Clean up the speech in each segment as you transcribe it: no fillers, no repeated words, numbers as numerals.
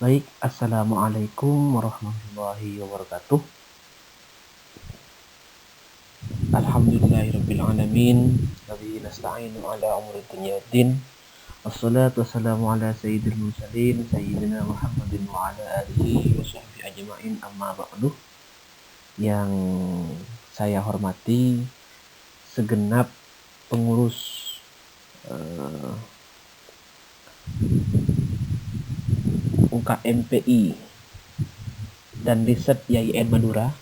Baik, Assalamualaikum warahmatullahi wabarakatuh. Alhamdulillahirrabbilalamin. Wabihi nasta'inu ala umuri dunya waddin. Wassalatu wassalamu ala sayyidil mursalin Sayyidina Muhammadin wa ala alihi wa sahbihi ajma'in, amma ba'du. Yang saya hormati segenap pengurus UKMPI dan riset YIN Madura,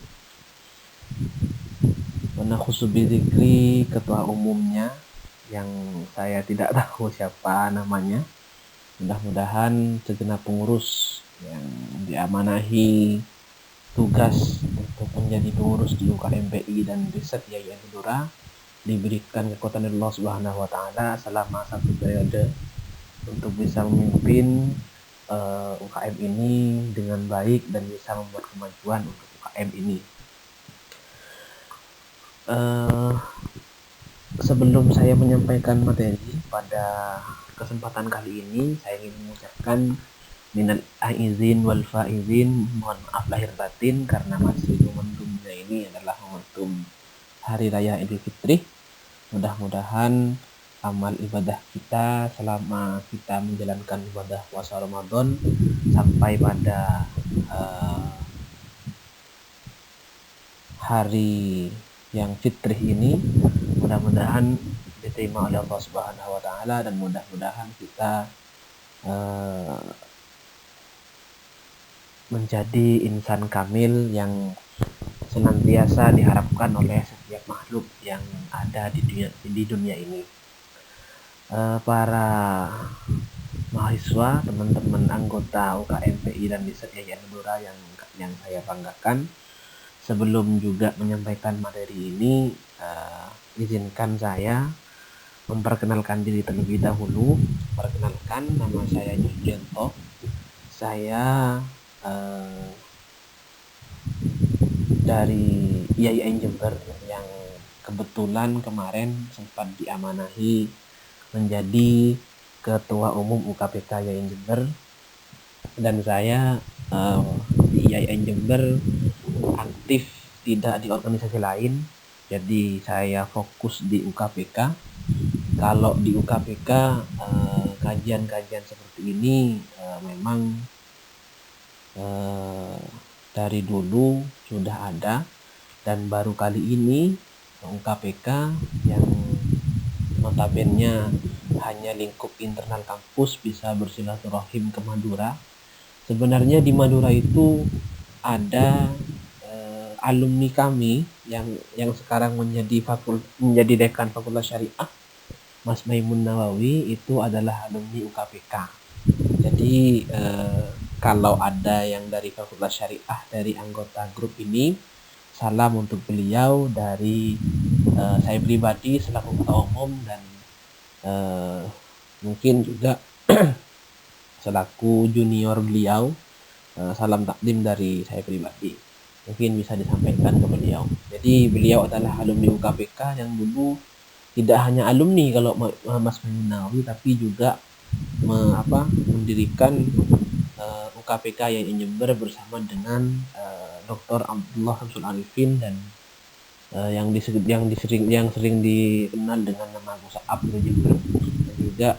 Khusubidzikri ketua umumnya yang saya tidak tahu siapa namanya. Mudah-mudahan segenap pengurus yang diamanahi tugas untuk menjadi pengurus di UKMPI dan riset YIN Madura diberikan kekuatan dari Allah Subhanahu wa taala selama satu periode untuk bisa memimpin UKM ini dengan baik dan bisa membuat kemajuan untuk UKM ini. Sebelum saya menyampaikan materi pada kesempatan kali ini, saya ingin mengucapkan minal aizin wal faizin, mohon maaf lahir batin karena masih momentumnya ini adalah momentum Hari Raya Idul Fitri. Mudah-mudahan amal ibadah kita selama kita menjalankan ibadah puasa Ramadan sampai pada hari yang fitrih ini mudah-mudahan diterima oleh Allah Subhanahu wa taala, dan mudah-mudahan kita menjadi insan kamil yang senantiasa diharapkan oleh setiap makhluk yang ada di dunia ini. Para mahasiswa, teman-teman anggota UKMPI dan riset YIN Madura yang saya banggakan, sebelum juga menyampaikan materi ini, izinkan saya memperkenalkan diri terlebih dahulu. Perkenalkan, nama saya Yujianto. Saya dari YIN Jember yang kebetulan kemarin sempat diamanahi menjadi Ketua Umum UKPK YIN Jember, dan saya di YIN Jember aktif tidak di organisasi lain, jadi saya fokus di UKPK. Kalau di UKPK kajian-kajian seperti ini memang dari dulu sudah ada, dan baru kali ini UKPK yang notabene hanya lingkup internal kampus bisa bersilaturahim ke Madura. Sebenarnya di Madura itu ada alumni kami yang sekarang menjadi dekan Fakultas Syariah, Mas Maimun Nawawi, itu adalah alumni UKPK. Jadi kalau ada yang dari Fakultas Syariah dari anggota grup ini, salam untuk beliau dari saya pribadi selaku ketua umum, dan mungkin juga selaku junior beliau, salam takdim dari saya pribadi mungkin bisa disampaikan ke beliau. Jadi beliau adalah alumni UKPK yang dulu tidak hanya alumni kalau Mas Maimun Nawawi, tapi juga mendirikan UKPK YIN Jember bersama dengan Dr. Abdullah Samsul Arifin dan yang sering dikenal dengan nama Gus Abdul Jember, dan juga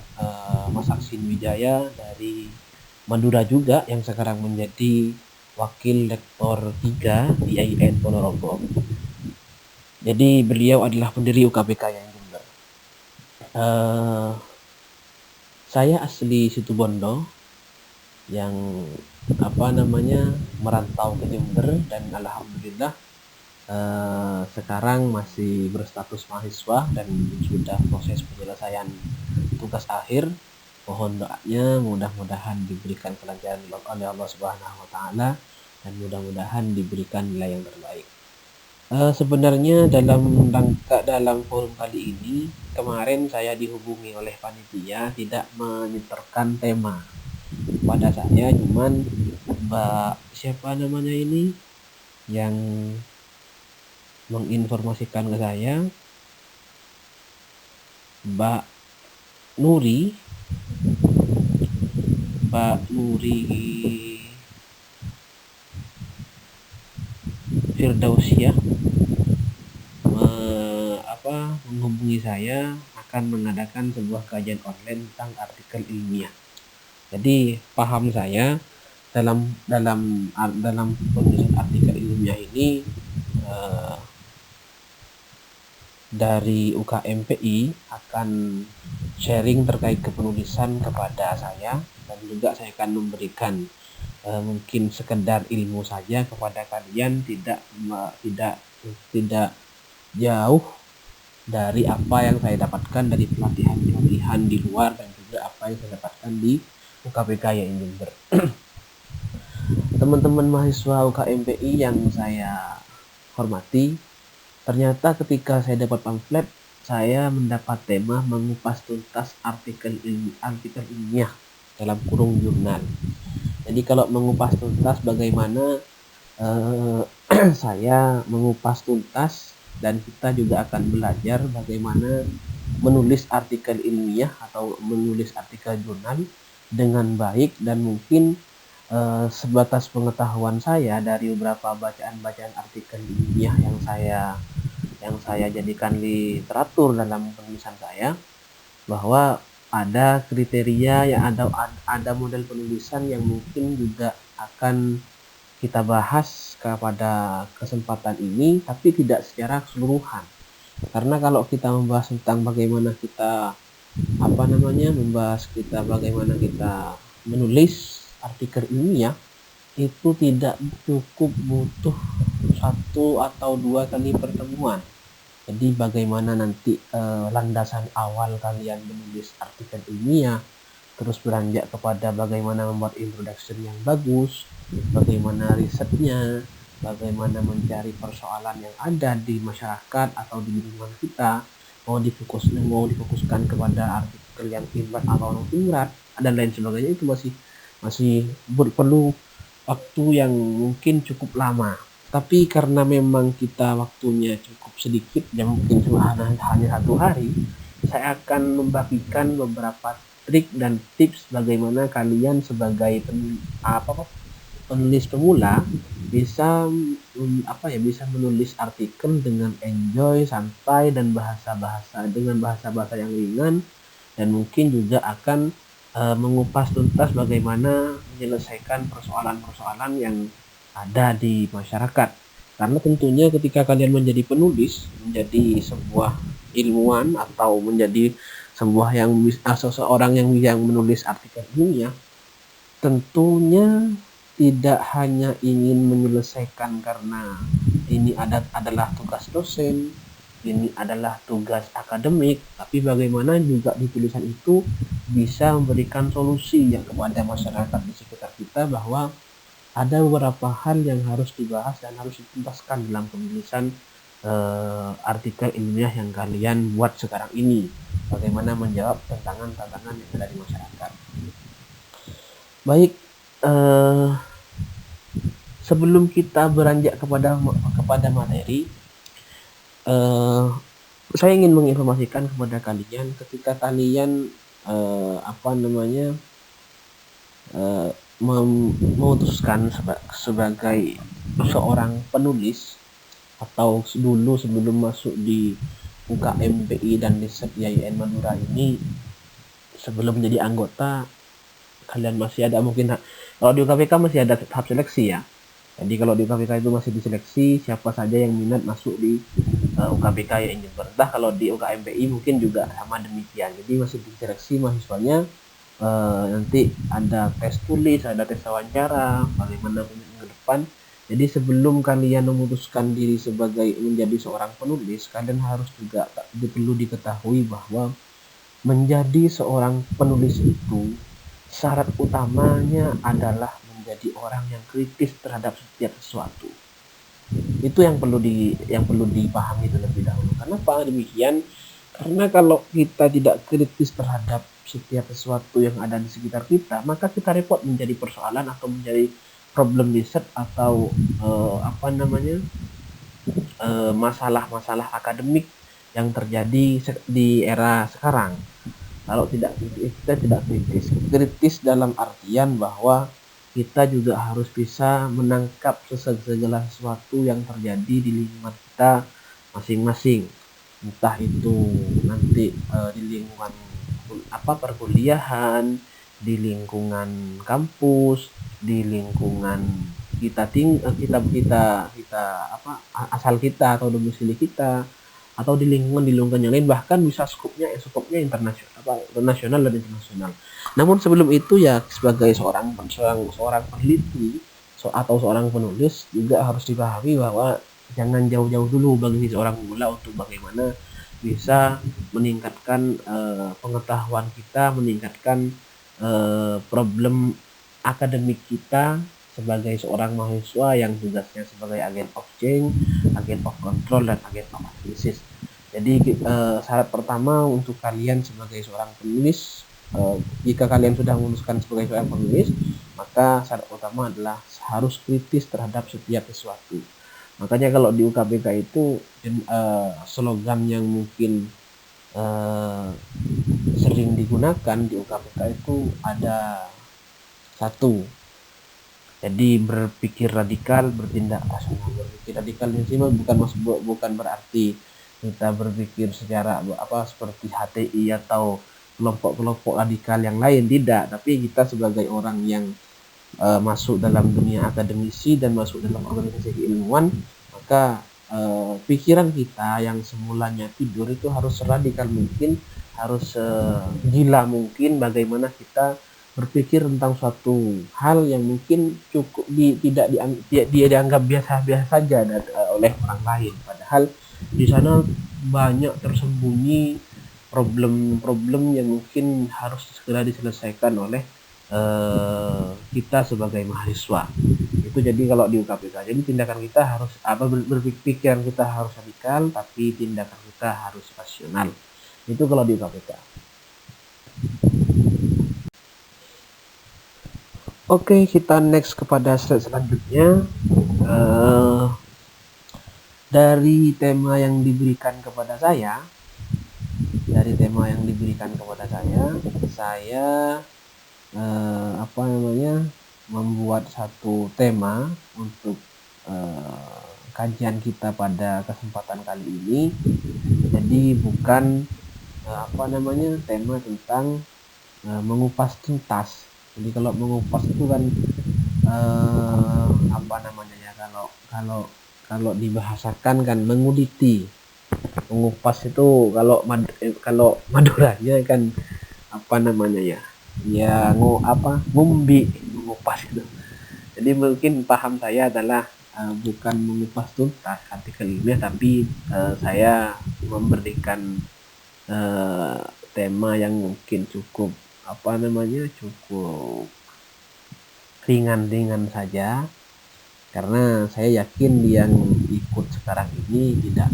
Mas Aksin Wijaya dari Madura juga yang sekarang menjadi Wakil Rektor 3 di YIN Ponorogo. Jadi beliau adalah pendiri UKPK YIN Jember. Saya asli Situbondo yang merantau ke Jember, dan alhamdulillah sekarang masih berstatus mahasiswa dan sudah proses penyelesaian tugas akhir. Mohon doanya, mudah-mudahan diberikan kelancaran oleh Allah Subhanahu wa taala, dan mudah-mudahan diberikan nilai yang terbaik. Sebenarnya dalam forum kali ini, kemarin saya dihubungi oleh panitia tidak menyetorkan tema pada saya, cuman Mbak siapa namanya ini yang menginformasikan ke saya, Mbak Nuri Firdausyah menghubungi saya akan mengadakan sebuah kajian online tentang artikel ilmiah. Jadi paham saya dalam penulisan artikel ilmiah ini dari UKMPI akan sharing terkait kepenulisan kepada saya, dan juga saya akan memberikan mungkin sekedar ilmu saja kepada kalian, tidak jauh dari apa yang saya dapatkan dari pelatihan di luar, dan juga apa yang saya dapatkan di UKPK YIN Jember. Teman-teman mahasiswa UKMPI yang saya hormati, ternyata ketika saya dapat pamflet, saya mendapat tema mengupas tuntas artikel ilmiah dalam kurung jurnal. Jadi kalau mengupas tuntas, bagaimana saya mengupas tuntas, dan kita juga akan belajar bagaimana menulis artikel ilmiah atau menulis artikel jurnal dengan baik, dan mungkin sebatas pengetahuan saya dari beberapa bacaan artikel ilmiah yang saya jadikan literatur dalam penulisan saya, bahwa ada kriteria yang ada model penulisan yang mungkin juga akan kita bahas kepada kesempatan ini, tapi tidak secara keseluruhan. Karena kalau kita membahas tentang bagaimana kita bagaimana kita menulis artikel ilmiah, itu tidak cukup butuh 1 atau 2 kali pertemuan. Jadi bagaimana nanti landasan awal kalian menulis artikel ilmiah, terus beranjak kepada bagaimana membuat introduction yang bagus, bagaimana risetnya, bagaimana mencari persoalan yang ada di masyarakat atau di lingkungan kita, mau difokuskan kepada artikel yang imlat atau non imlat dan lain sebagainya. Itu masih perlu waktu yang mungkin cukup lama. Tapi karena memang kita waktunya cukup sedikit, ya mungkin cuma hanya 1 hari, saya akan membagikan beberapa trik dan tips bagaimana kalian sebagai penulis pemula bisa menulis artikel dengan enjoy, santai, dan bahasa yang ringan, dan mungkin juga akan mengupas tuntas bagaimana menyelesaikan persoalan-persoalan yang ada di masyarakat. Karena tentunya ketika kalian menjadi penulis, menjadi sebuah ilmuwan, atau menjadi seseorang yang menulis artikel ilmiah, tentunya tidak hanya ingin menyelesaikan karena ini adalah tugas dosen, ini adalah tugas akademik, tapi bagaimana juga di tulisan itu bisa memberikan solusi yang kepada masyarakat di sekitar kita, bahwa ada beberapa hal yang harus dibahas dan harus dituntaskan dalam penulisan artikel ilmiah yang kalian buat sekarang ini, bagaimana menjawab tantangan-tantangan yang ada di masyarakat. Baik, sebelum kita beranjak kepada materi, saya ingin menginformasikan kepada kalian, ketika kalian memutuskan sebagai seorang penulis, atau dulu sebelum masuk di UKMPI dan di YIN Madura ini, sebelum menjadi anggota, kalian masih ada mungkin, kalau di UKPK masih ada tahap seleksi ya. Jadi kalau di UKPK itu masih diseleksi siapa saja yang minat masuk di UKPK YIN Jember. Entah kalau di UKMPI mungkin juga sama demikian. Jadi masih diseleksi mahasiswanya. Nanti ada tes tulis, ada tes wawancara, bagaimana ke depan. Jadi sebelum kalian memutuskan diri sebagai menjadi seorang penulis, kalian harus juga perlu diketahui bahwa menjadi seorang penulis itu syarat utamanya adalah menjadi orang yang kritis terhadap setiap sesuatu. Itu yang perlu dipahami terlebih dahulu. Kenapa demikian? Karena kalau kita tidak kritis terhadap setiap sesuatu yang ada di sekitar kita, maka kita repot menjadi persoalan atau menjadi problem riset atau masalah-masalah akademik yang terjadi di era sekarang. Kalau kita tidak kritis dalam artian bahwa kita juga harus bisa menangkap segala sesuatu yang terjadi di lingkungan kita masing-masing, entah itu nanti di lingkungan perkuliahan, di lingkungan kampus, di lingkungan kita asal kita atau domisili kita, atau di lingkungan yang lain, bahkan bisa skopnya nasional dan internasional. Namun sebelum itu ya, sebagai seorang peneliti atau seorang penulis, juga harus dipahami bahwa jangan jauh-jauh dulu bagi seorang pemula untuk bagaimana bisa meningkatkan pengetahuan kita, meningkatkan problem akademik kita sebagai seorang mahasiswa yang tugasnya sebagai agen of change, agen of control, dan agen of analisis. Jadi syarat pertama untuk kalian sebagai seorang penulis, jika kalian sudah memutuskan sebagai seorang penulis, maka syarat utama adalah harus kritis terhadap setiap sesuatu. Makanya kalau di UKBK itu slogan yang mungkin sering digunakan di UKBK itu ada satu, jadi berpikir radikal, bertindak rasional. Berpikir radikal ini sih bukan berarti kita berpikir secara seperti HTI atau kelompok-kelompok radikal yang lain, tidak. Tapi kita sebagai orang yang masuk dalam dunia akademisi dan masuk dalam organisasi keilmuan, maka pikiran kita yang semulanya tidur itu harus radikal mungkin, harus gila mungkin, bagaimana kita berpikir tentang suatu hal yang mungkin cukup tidak dianggap biasa-biasa saja oleh orang lain, padahal di sana banyak tersembunyi problem-problem yang mungkin harus segera diselesaikan oleh kita sebagai mahasiswa. Itu jadi kalau di UKBK, jadi tindakan kita harus berpikiran kita harus radikal, tapi tindakan kita harus rasional. Itu kalau di UKBK. Oke, kita next kepada slide selanjutnya. Dari tema yang diberikan kepada saya, membuat satu tema untuk kajian kita pada kesempatan kali ini. Jadi bukan tema tentang mengupas tuntas. Jadi kalau mengupas itu kan kalau dibahasakan kan menguliti. Mengupas itu kalau Maduranya kan ngumbi, mengupas itu. Jadi mungkin paham saya adalah bukan mengupas tuntas artikel ilmiah, tapi saya memberikan tema yang mungkin cukup ringan-ringan saja, karena saya yakin yang ikut sekarang ini tidak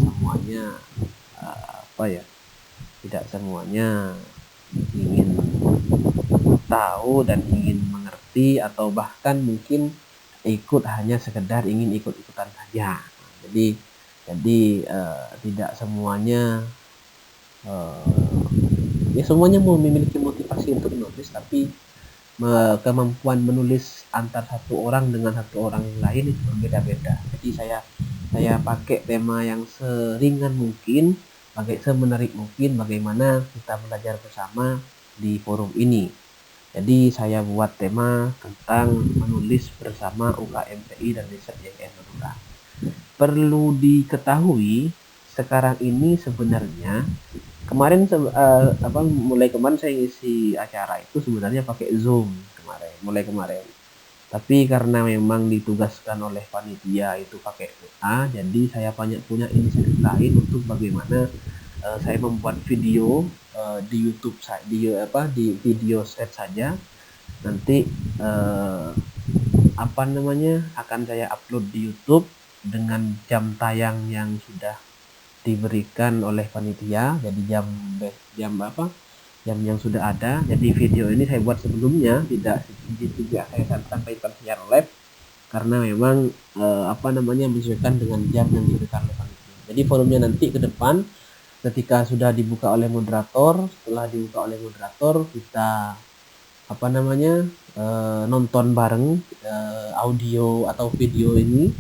semuanya ingin tahu dan ingin mengerti, atau bahkan mungkin ikut hanya sekedar ingin ikut-ikutan saja. Jadi tidak semuanya semuanya memiliki motivasi untuk menulis, tapi kemampuan menulis antar satu orang dengan satu orang lain itu berbeda-beda. Jadi saya pakai tema yang seringan mungkin, semenarik mungkin, bagaimana kita belajar bersama di forum ini. Jadi saya buat tema tentang menulis bersama UKMPI dan Riset YKN Madura. Perlu diketahui sekarang ini sebenarnya, mulai kemarin saya isi acara itu sebenarnya pakai Zoom mulai kemarin. Tapi karena memang ditugaskan oleh panitia itu pakai WA, jadi saya punya inisiatif lain untuk bagaimana saya membuat video di YouTube di video set saja. Nanti akan saya upload di YouTube dengan jam tayang yang sudah diberikan oleh panitia. Jadi jam yang sudah ada. Jadi video ini saya buat sebelumnya, tidak saya sampaikan secara live, karena memang menyesuaikan dengan jam yang diberikan oleh panitia. Jadi forumnya nanti ke depan ketika sudah dibuka oleh moderator, setelah dibuka oleh moderator, kita apa namanya nonton bareng audio atau video ini.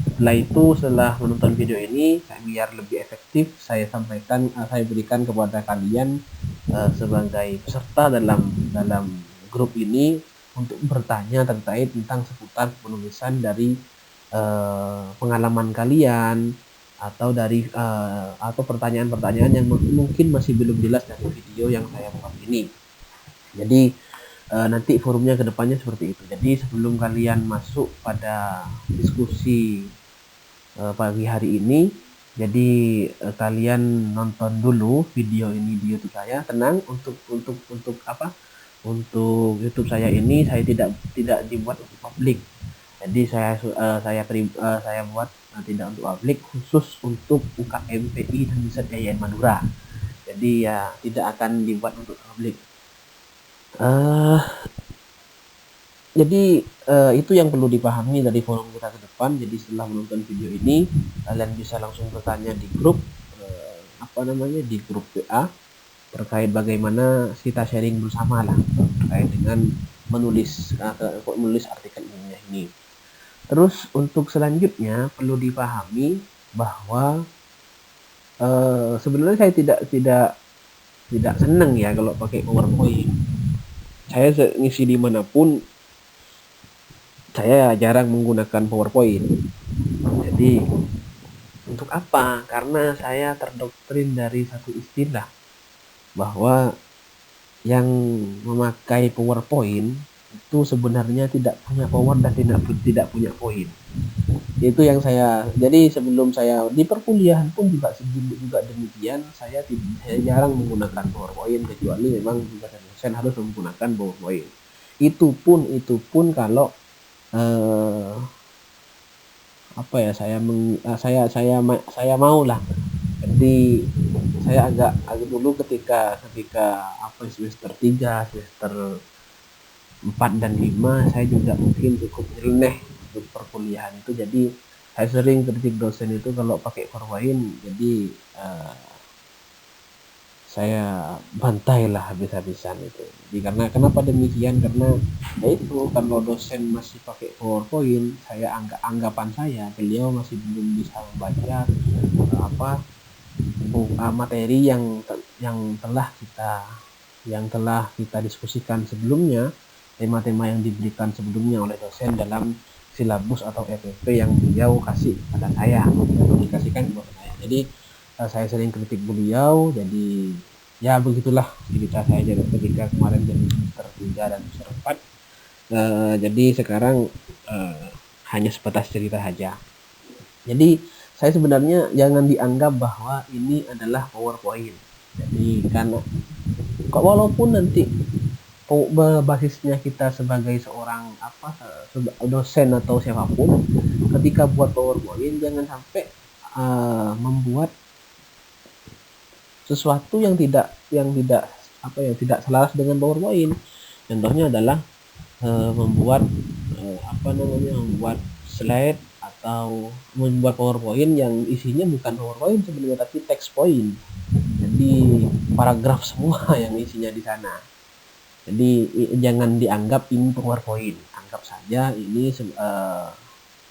Setelah itu, setelah menonton video ini, biar lebih efektif, saya sampaikan, saya berikan kepada kalian sebagai peserta dalam grup ini untuk bertanya terkait tentang seputar penulisan dari pengalaman kalian atau dari atau pertanyaan-pertanyaan yang mungkin masih belum jelas dari video yang saya buat ini. Jadi nanti forumnya kedepannya seperti itu. Jadi sebelum kalian masuk pada diskusi pagi hari ini, jadi kalian nonton dulu video ini di YouTube saya. Tenang, untuk apa? Untuk YouTube saya ini saya tidak dibuat untuk publik. Jadi saya buat tidak untuk publik, khusus untuk UKM PI dan Riset IAIN Madura. Jadi ya tidak akan dibuat untuk publik. Jadi itu yang perlu dipahami dari forum kita ke depan. Jadi setelah menonton video ini, kalian bisa langsung bertanya di grup di grup WA terkait bagaimana kita sharing bersama lah terkait dengan menulis artikel ini. Terus untuk selanjutnya perlu dipahami bahwa sebenarnya saya tidak senang ya kalau pakai PowerPoint. Saya ngisi dimanapun saya jarang menggunakan PowerPoint. Jadi untuk apa? Karena saya terdoktrin dari satu istilah bahwa yang memakai PowerPoint itu sebenarnya tidak punya power dan tidak punya poin. Itu yang jadi sebelum saya di perkuliahan pun juga demikian, saya jarang menggunakan PowerPoint, kecuali memang dosen harus menggunakan PowerPoint. Itu pun kalau saya mau lah. Jadi saya agak dulu ketika semester 3, semester 4 dan 5 saya juga mungkin cukup nyeleneh untuk perkuliahan itu. Jadi saya sering kritik dosen itu kalau pakai PowerPoint. Jadi saya bantai lah habis-habisan itu. Jadi kenapa demikian? Karena itu kalau dosen masih pakai PowerPoint, anggapan saya beliau masih belum bisa membaca materi yang telah kita diskusikan sebelumnya, tema-tema yang diberikan sebelumnya oleh dosen dalam silabus atau EPP yang beliau kasih pada saya, atau dikasihkan kepada saya. Jadi saya sering kritik beliau. Jadi ya begitulah cerita saya ketika kemarin jadi semester 3 dan semester 4. Jadi sekarang hanya sebatas cerita saja. Jadi saya sebenarnya jangan dianggap bahwa ini adalah PowerPoint. Jadi karena walaupun nanti basisnya kita sebagai seorang dosen atau siapapun, ketika buat PowerPoint jangan sampai membuat sesuatu yang tidak selaras dengan PowerPoint. Contohnya adalah membuat slide atau membuat PowerPoint yang isinya bukan PowerPoint sebenarnya, tapi text point. Jadi paragraf semua yang isinya di sana. Jadi jangan dianggap ini PowerPoint, anggap saja ini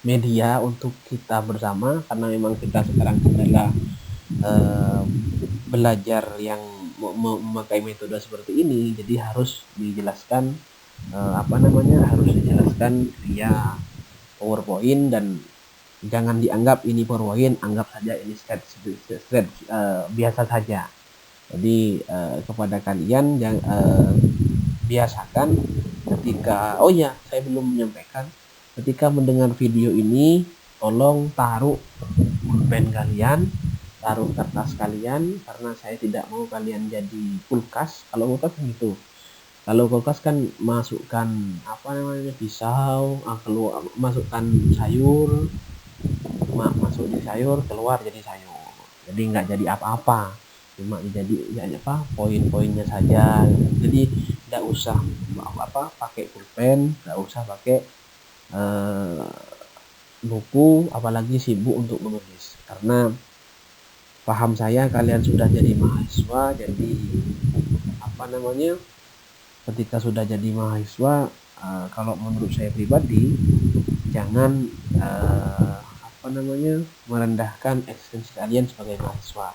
media untuk kita bersama, karena memang kita sekarang adalah belajar yang memakai metode seperti ini. Jadi harus dijelaskan via PowerPoint, dan jangan dianggap ini PowerPoint, anggap saja ini slide biasa saja. Jadi kepada kalian yang biasakan ketika saya belum menyampaikan, ketika mendengar video ini tolong taruh pulpen kalian, taruh kertas kalian, karena saya tidak mau kalian jadi kulkas. Kalau kulkas gitu, kalau kulkas kan masukkan pisau, masukkan sayur, masuk di sayur, keluar jadi sayur. Jadi nggak jadi apa-apa, cuma jadi poin-poinnya saja. Jadi nggak usah pakai pulpen, nggak usah pakai buku, apalagi sibuk untuk menulis. Karena paham saya kalian sudah jadi mahasiswa, jadi ketika sudah jadi mahasiswa, kalau menurut saya pribadi, jangan merendahkan eksistensi kalian sebagai mahasiswa.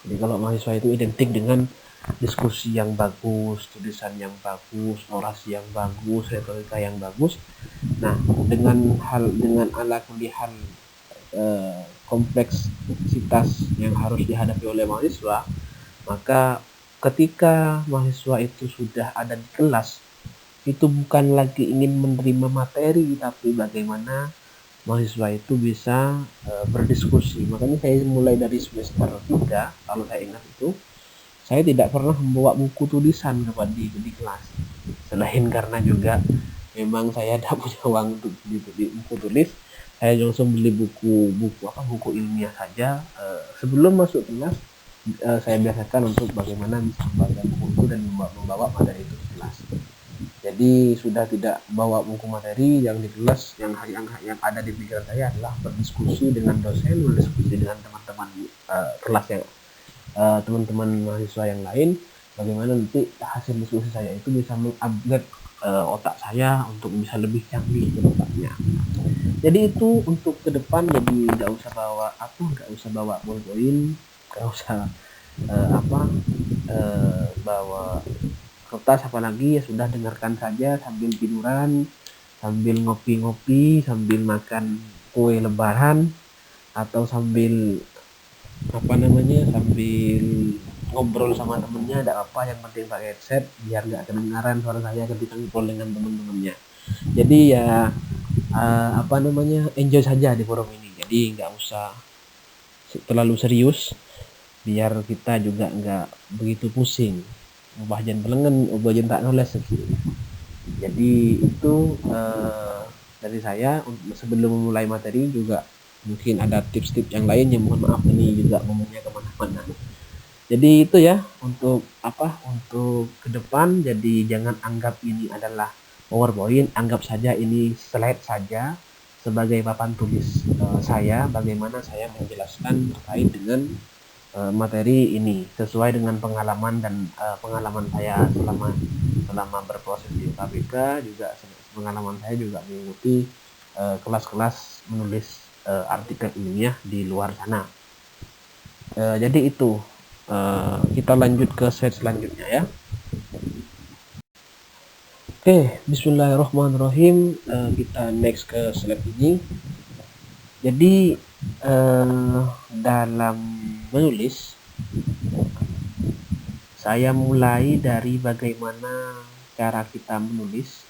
Jadi kalau mahasiswa itu identik dengan diskusi yang bagus, tulisan yang bagus, orasi yang bagus, retorika yang bagus. Nah, dengan ala kuliah kompleksitas yang harus dihadapi oleh mahasiswa, maka ketika mahasiswa itu sudah ada di kelas, itu bukan lagi ingin menerima materi, tapi bagaimana mahasiswa itu bisa berdiskusi. Makanya saya mulai dari semester 3, kalau saya ingat itu, saya tidak pernah membawa buku tulisan di kelas. Selain karena juga memang saya tidak punya uang untuk beli buku tulis, saya langsung beli buku ilmiah saja. Sebelum masuk kelas, saya biasakan untuk bagaimana bisa membaca buku itu dan membawa materi itu ke kelas. Jadi sudah tidak bawa buku materi yang di kelas, yang ada di pikiran saya adalah berdiskusi dengan dosen, berdiskusi dengan teman-teman kelas yang teman-teman mahasiswa yang lain, bagaimana nanti hasil diskusi saya itu bisa mengupgrade otak saya untuk bisa lebih canggih ke depannya. Jadi itu untuk ke depan, jadi nggak usah bawa ballpoint, nggak usah bawa kertas, apalagi ya sudah dengarkan saja sambil tiduran, sambil ngopi-ngopi, sambil makan kue lebaran, atau sambil sambil ngobrol sama temennya, tidak apa, yang penting pakai headset biar nggak kedengaran suara saya ketika ngobrol dengan teman-temannya. Jadi ya enjoy saja di forum ini, jadi nggak usah terlalu serius biar kita juga nggak begitu pusing bahagian pelengen bahagian tak nulis gitu. Jadi itu dari saya. Sebelum memulai materi juga mungkin ada tips-tips yang lain yang mohon maaf ini juga ngomongnya kemana-mana. Jadi itu ya untuk ke depan. Jadi jangan anggap ini adalah PowerPoint, anggap saja ini slide saja sebagai papan tulis saya, bagaimana saya menjelaskan terkait dengan materi ini sesuai dengan pengalaman dan pengalaman saya selama berproses di KPK, juga pengalaman saya juga mengikuti kelas-kelas menulis artikel ilmiah di luar sana. Jadi itu kita lanjut ke slide selanjutnya ya. Oke, bismillahirrahmanirrahim. Kita next ke slide ini. Jadi dalam menulis, saya mulai dari bagaimana cara kita menulis.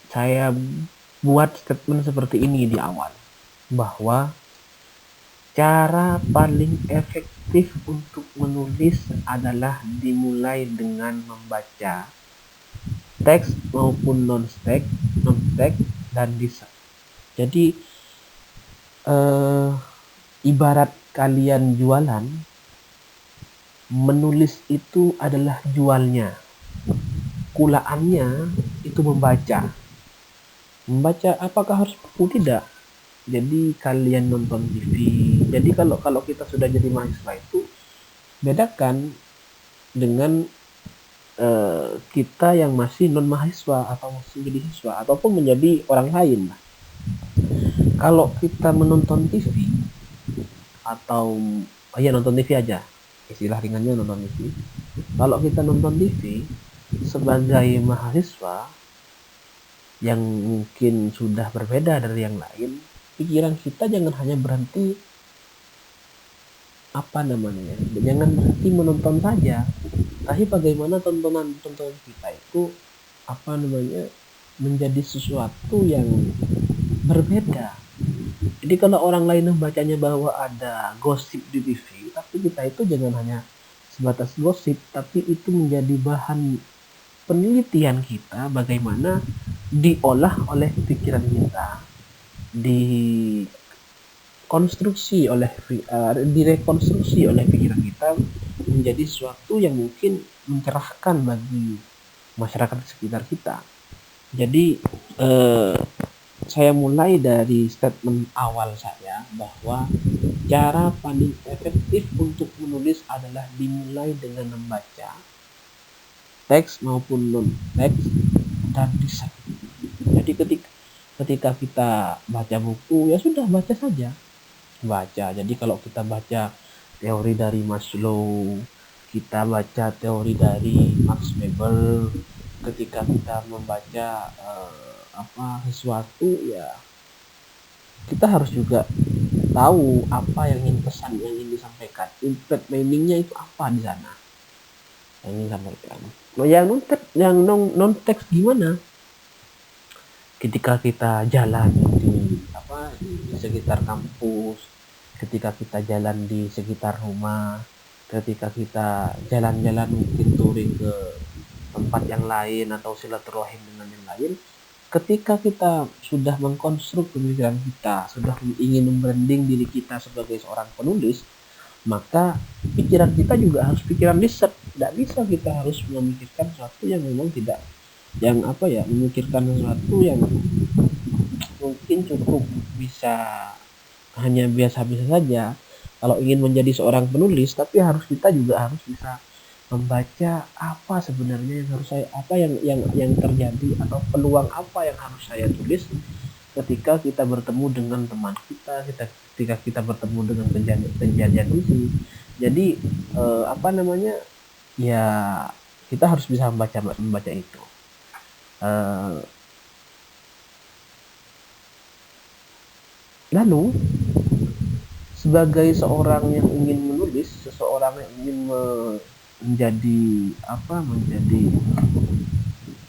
Saya buat statement seperti ini di awal, bahwa cara paling efektif untuk menulis adalah dimulai dengan membaca teks maupun non-teks dan desain. Jadi ibarat kalian jualan, menulis itu adalah jualnya, kulaannya itu membaca. Apakah harus buku? Tidak. Jadi kalian nonton TV. Jadi kalau kita sudah jadi mahasiswa itu, bedakan dengan kita yang masih non mahasiswa atau masih jadi siswa ataupun menjadi orang lain. Kalau kita menonton TV atau nonton TV aja, istilah ringannya nonton TV. Kalau kita nonton TV sebagai mahasiswa yang mungkin sudah berbeda dari yang lain, pikiran kita jangan hanya berhenti jangan berhenti menonton saja, tapi bagaimana tontonan kita itu menjadi sesuatu yang berbeda. Jadi kalau orang lain membacanya bahwa ada gosip di TV, tapi kita itu jangan hanya sebatas gosip, tapi itu menjadi bahan penelitian kita, bagaimana diolah oleh pikiran kita, direkonstruksi oleh pikiran kita menjadi sesuatu yang mungkin mencerahkan bagi masyarakat sekitar kita. Jadi saya mulai dari statement awal saya bahwa cara paling efektif untuk menulis adalah dimulai dengan membaca teks maupun non teks dan riset. Jadi ketika kita baca buku ya sudah baca saja, baca. Jadi kalau kita baca teori dari Maslow, kita baca teori dari Max Weber, ketika kita membaca sesuatu ya kita harus juga tahu apa yang ingin pesan yang ingin disampaikan, impact meaningnya itu apa di sana yang ingin disampaikan. Yang non teks gimana? Ketika kita jalan di sekitar kampus, ketika kita jalan di sekitar rumah, ketika kita jalan-jalan mungkin touring ke tempat yang lain atau silaturahim dengan yang lain, ketika kita sudah mengkonstruk pemikiran kita, sudah ingin membranding diri kita sebagai seorang penulis, maka pikiran kita juga harus pikiran riset. Tidak bisa kita harus memikirkan sesuatu yang memang tidak, memikirkan sesuatu yang mungkin cukup bisa hanya biasa-biasa saja. Kalau ingin menjadi seorang penulis, tapi kita juga harus bisa membaca apa sebenarnya yang harus saya, yang terjadi atau peluang apa yang harus saya tulis ketika kita bertemu dengan teman kita, ketika kita bertemu dengan kejadian ini. Jadi ya kita harus bisa membaca itu. Lalu sebagai seorang yang ingin menulis, seseorang yang ingin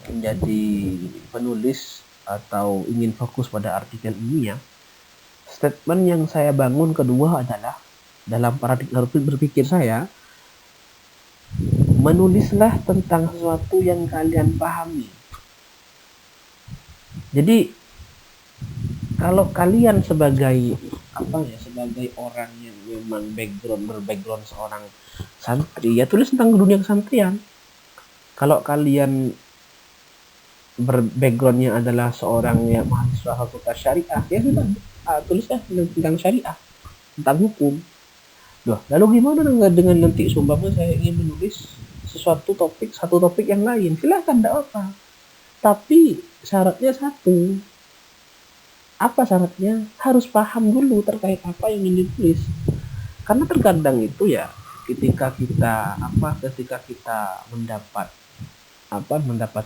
menjadi penulis atau ingin fokus pada artikel ilmiah, statement yang saya bangun kedua adalah dalam paradigma berpikir saya, menulislah tentang sesuatu yang kalian pahami. Jadi kalau kalian sebagai orang yang memang berbackground seorang santri, ya tulis tentang dunia kesantrian. Kalau kalian berbackgroundnya adalah seorang yang mahasiswa fakultas syariah, ya sudah tulislah tentang syariah, tentang hukum. Lalu gimana dengan nanti seumpama saya ingin menulis satu topik yang lain, silakan, tidak apa. Tapi syaratnya satu. Apa syaratnya? Harus paham dulu terkait apa yang ingin ditulis. Karena terkadang itu ya ketika kita mendapat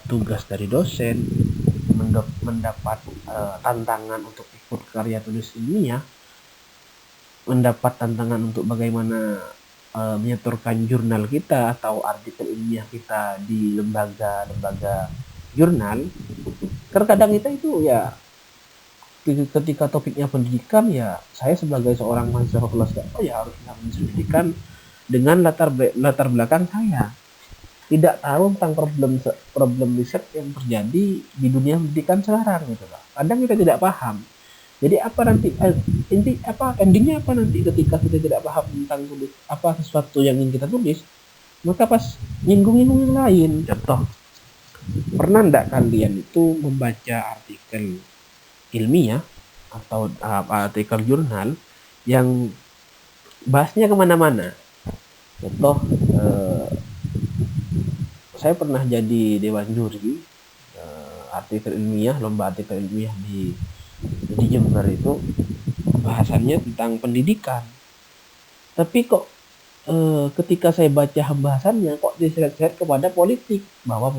tugas dari dosen, mendapat tantangan untuk ikut karya tulis ilmiah, mendapat tantangan untuk bagaimana menyetorkan jurnal kita atau artikel ilmiah kita di lembaga jurnal. Terkadang itu ya ketika topiknya pendidikan, ya saya sebagai seorang mahasiswa fakultas ya harus pendidikan dengan latar belakang saya tidak tahu tentang problem riset yang terjadi di dunia pendidikan sekarang gitu lah. Kadang kita tidak paham. Jadi endingnya apa nanti ketika kita tidak paham tentang sesuatu yang ingin kita tulis, maka pas nyinggung yang lain. Contoh, pernah enggak kalian itu membaca artikel ilmiah atau artikel jurnal yang bahasnya kemana-mana? Contoh, saya pernah jadi dewan juri artikel ilmiah, lomba artikel ilmiah di Jember itu, bahasannya tentang pendidikan. Tapi kok ketika saya baca bahasannya kok diseret-seret kepada politik, bahwa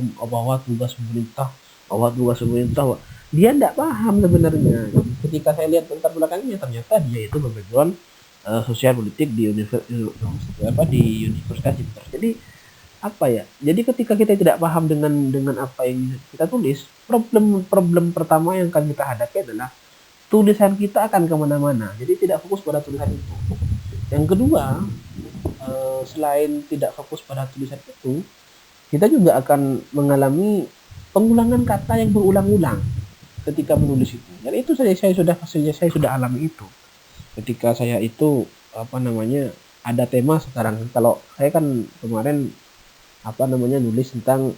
tugas pemerintah, dia tidak paham sebenarnya. Ketika saya lihat latar belakangnya, ternyata dia itu berbackground sosial politik di Universitas Jember. Jadi jadi ketika kita tidak paham dengan apa yang kita tulis, problem pertama yang akan kita hadapi adalah tulisan kita akan kemana-mana. Jadi tidak fokus pada tulisan itu. Yang kedua, selain tidak fokus pada tulisan itu, kita juga akan mengalami pengulangan kata yang berulang-ulang ketika menulis itu. Dan itu saya sudah alami itu. Ketika saya itu ada tema sekarang. Kalau saya kan kemarin nulis tentang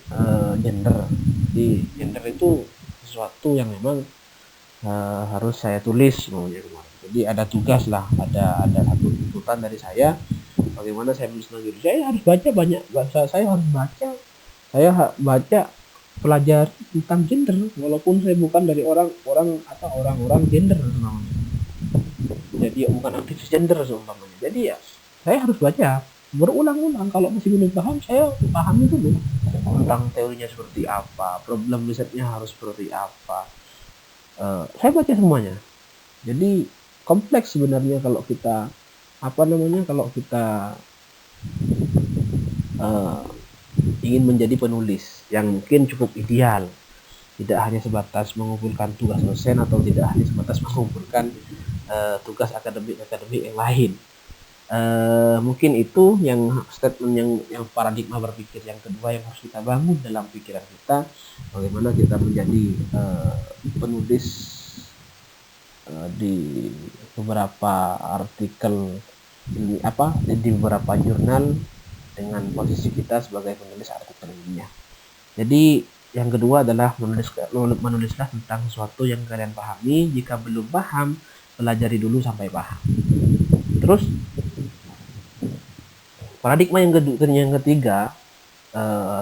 gender. Jadi gender itu sesuatu yang memang harus saya tulis kemarin. Jadi ada tugas lah, ada satu tuntutan dari saya bagaimana saya menulis tentang gender. Saya harus baca banyak, saya harus baca Saya baca pelajari tentang gender walaupun saya bukan dari orang-orang atau orang-orang gender namanya. Jadi bukan aktivis gender seumpamanya. Jadi ya saya harus baca berulang-ulang. Kalau masih belum paham, saya pahami dulu tentang teorinya seperti apa, problem risetnya harus seperti apa. Saya baca semuanya. Jadi kompleks sebenarnya kalau kita kalau kita ingin menjadi penulis yang mungkin cukup ideal, tidak hanya sebatas mengumpulkan tugas dosen atau tidak hanya sebatas mengumpulkan tugas akademik yang lain. Mungkin itu yang statement yang paradigma berpikir yang kedua yang harus kita bangun dalam pikiran kita, bagaimana kita menjadi penulis di beberapa artikel di beberapa jurnal dengan posisi kita sebagai penulis artikel ilmiah. Jadi yang kedua adalah menulislah tentang sesuatu yang kalian pahami. Jika belum paham, pelajari dulu sampai paham. Terus paradigma yang ketiga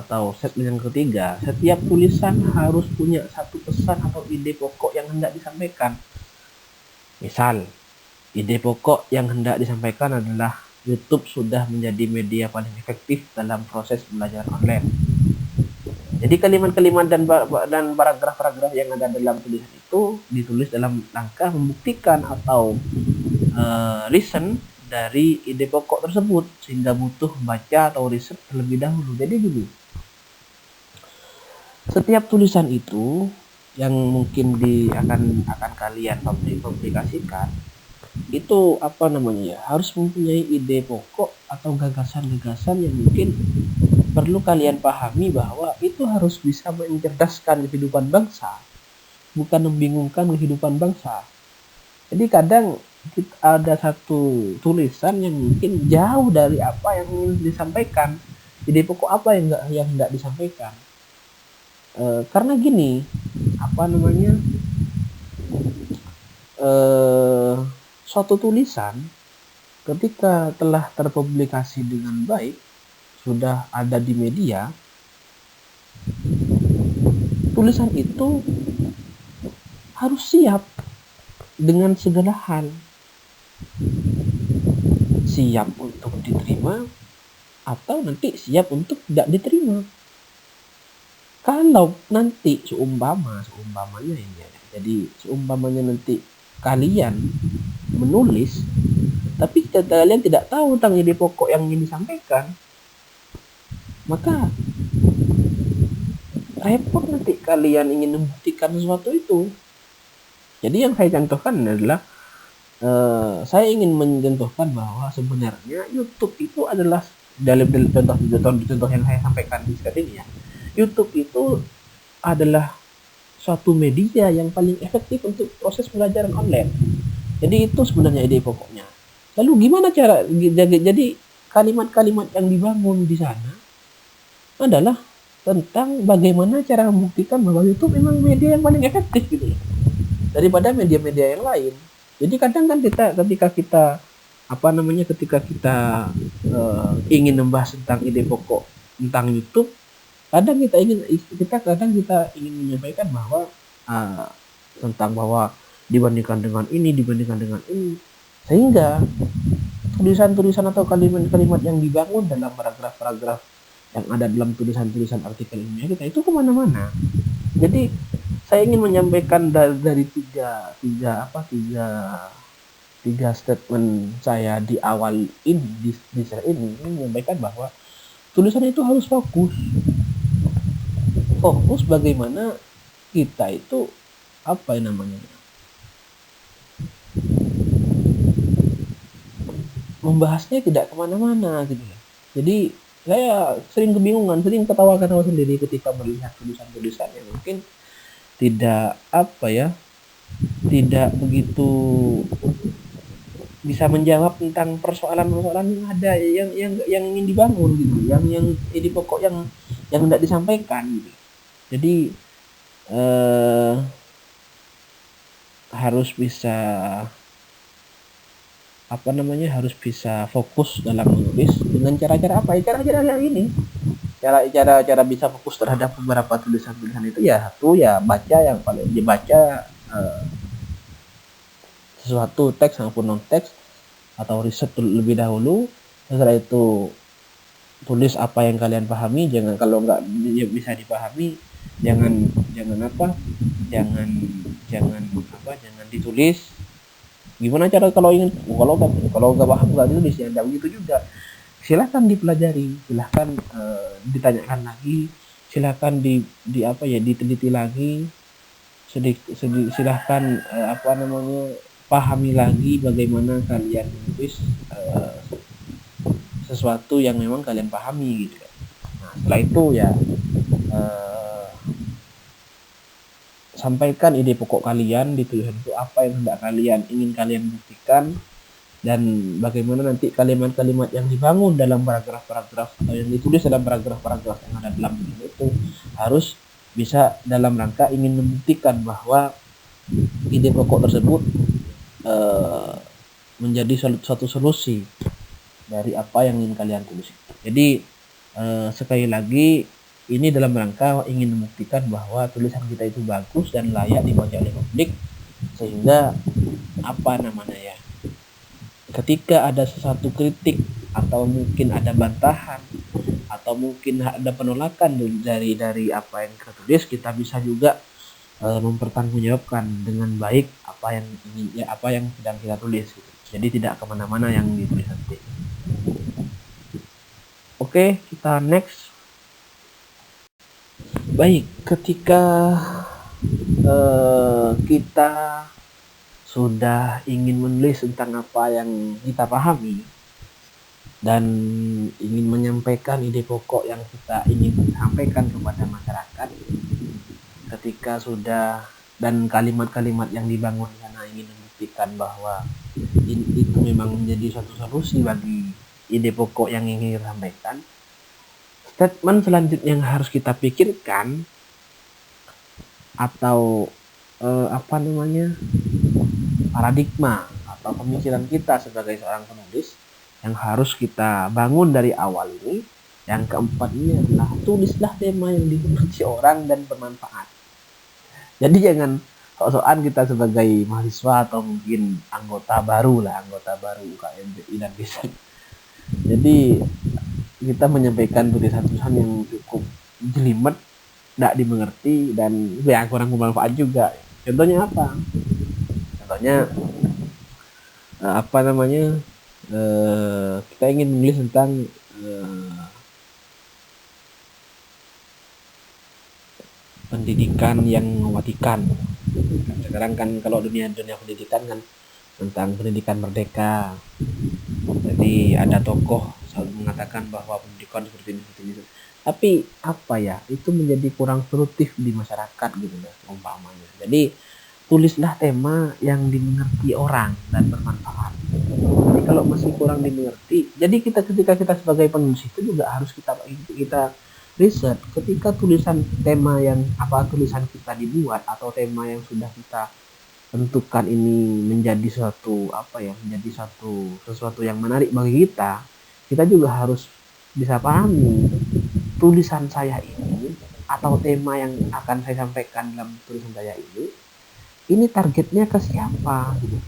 atau statement yang ketiga, setiap tulisan harus punya satu pesan atau ide pokok yang hendak disampaikan. Misal, ide pokok yang hendak disampaikan adalah YouTube sudah menjadi media paling efektif dalam proses belajar online. Jadi kalimat-kalimat dan paragraf-paragraf yang ada dalam tulisan itu ditulis dalam rangka membuktikan atau reason dari ide pokok tersebut, sehingga butuh baca atau riset terlebih dahulu. Jadi gini, setiap tulisan itu yang mungkin akan kalian publikasikan itu harus mempunyai ide pokok atau gagasan-gagasan yang mungkin perlu kalian pahami bahwa itu harus bisa mencerdaskan kehidupan bangsa, bukan membingungkan kehidupan bangsa. Jadi kadang ada satu tulisan yang mungkin jauh dari apa yang ingin disampaikan, ide pokok apa yang hendak disampaikan. Karena gini, suatu tulisan ketika telah terpublikasi dengan baik, sudah ada di media, tulisan itu harus siap dengan segala hal. Siap untuk diterima atau nanti siap untuk tidak diterima. Kalau nanti seumpamanya nanti kalian menulis tapi kalian tidak tahu tentang ide pokok yang ingin disampaikan, maka repot nanti kalian ingin membuktikan sesuatu itu. Jadi yang saya contohkan adalah saya ingin mencontohkan bahwa sebenarnya YouTube itu adalah dalam contoh yang saya sampaikan di saat ini ya. YouTube itu adalah suatu media yang paling efektif untuk proses pembelajaran online. Jadi itu sebenarnya ide pokoknya. Lalu gimana cara? Jadi kalimat-kalimat yang dibangun di sana adalah tentang bagaimana cara membuktikan bahwa YouTube memang media yang paling efektif gitu daripada media-media yang lain. Jadi kadang kan ketika kita ingin membahas tentang ide pokok tentang YouTube, kadang kita ingin menyampaikan bahwa tentang bahwa dibandingkan dengan ini, sehingga tulisan-tulisan atau kalimat-kalimat yang dibangun dalam paragraf-paragraf yang ada dalam tulisan-tulisan artikel ilmiah kita itu kemana-mana. Jadi saya ingin menyampaikan dari tiga statement saya di awal ini di share ini menyampaikan bahwa tulisan itu harus fokus bagaimana kita itu membahasnya tidak kemana-mana gitu ya. Jadi saya sering kebingungan, sering ketawa-ketawa sendiri ketika melihat tulisan-tulisan yang mungkin tidak begitu bisa menjawab tentang persoalan-persoalan yang ada yang ingin dibangun gitu, yang ide pokok yang hendak disampaikan gitu. Jadi harus bisa fokus dalam menulis dengan cara-cara apa? Cara-cara yang ini. cara bisa fokus terhadap beberapa tulisan-tulisan itu ya satu ya baca, yang paling dibaca sesuatu teks maupun non teks atau riset lebih dahulu. Setelah itu tulis apa yang kalian pahami, jangan kalau nggak bisa dipahami jangan jangan ditulis. Gimana cara kalau nggak paham nggak ditulis, ya tidak begitu juga. Silahkan dipelajari, silahkan ditanyakan lagi, silahkan diteliti lagi, silahkan pahami lagi bagaimana kalian menulis sesuatu yang memang kalian pahami gitu. Nah, setelah itu ya sampaikan ide pokok kalian di tulisan itu, apa yang hendak ingin kalian buktikan, dan bagaimana nanti kalimat-kalimat yang dibangun dalam paragraf-paragraf atau yang ditulis dalam paragraf-paragraf yang ada dalam buku itu harus bisa dalam rangka ingin membuktikan bahwa ide pokok tersebut menjadi suatu solusi dari apa yang ingin kalian tulis. Jadi sekali lagi ini dalam rangka ingin membuktikan bahwa tulisan kita itu bagus dan layak dibaca oleh publik, sehingga ketika ada sesuatu kritik atau mungkin ada bantahan atau mungkin ada penolakan dari apa yang kita tulis, kita bisa juga mempertanggungjawabkan dengan baik apa yang sedang kita tulis gitu. Jadi tidak kemana-mana yang ditulis nanti. Oke, kita next. Baik, ketika kita sudah ingin menulis tentang apa yang kita pahami dan ingin menyampaikan ide pokok yang kita ingin sampaikan kepada masyarakat, ketika sudah dan kalimat-kalimat yang dibangun karena ingin membuktikan bahwa itu memang menjadi suatu solusi bagi ide pokok yang ingin disampaikan, statement selanjutnya yang harus kita pikirkan atau paradigma atau pemikiran kita sebagai seorang penulis yang harus kita bangun dari awal ini, yang keempat ini adalah tulislah tema yang dimengerti orang dan bermanfaat. Jadi jangan sok-sokan kita sebagai mahasiswa atau mungkin anggota baru UKM dan bisa. Jadi kita menyampaikan tulisan-tulisan yang cukup jelimet, tidak dimengerti, dan yang kurang bermanfaat juga. Contohnya apa? Contohnya kita ingin menulis tentang pendidikan yang mematikan. Sekarang kan kalau dunia pendidikan kan tentang pendidikan merdeka. Jadi ada tokoh selalu mengatakan bahwa pendidikan seperti ini. Tapi itu menjadi kurang produktif di masyarakat gitu lah umpamanya. Jadi tulislah tema yang dimengerti orang dan bermanfaat. Jadi kalau masih kurang dimengerti, jadi ketika kita sebagai penulis itu juga harus kita riset. Ketika tulisan kita dibuat atau tema yang sudah kita tentukan ini menjadi sesuatu yang menarik bagi kita juga harus bisa pahami tulisan saya ini atau tema yang akan saya sampaikan dalam tulisan saya ini targetnya ke siapa gitu.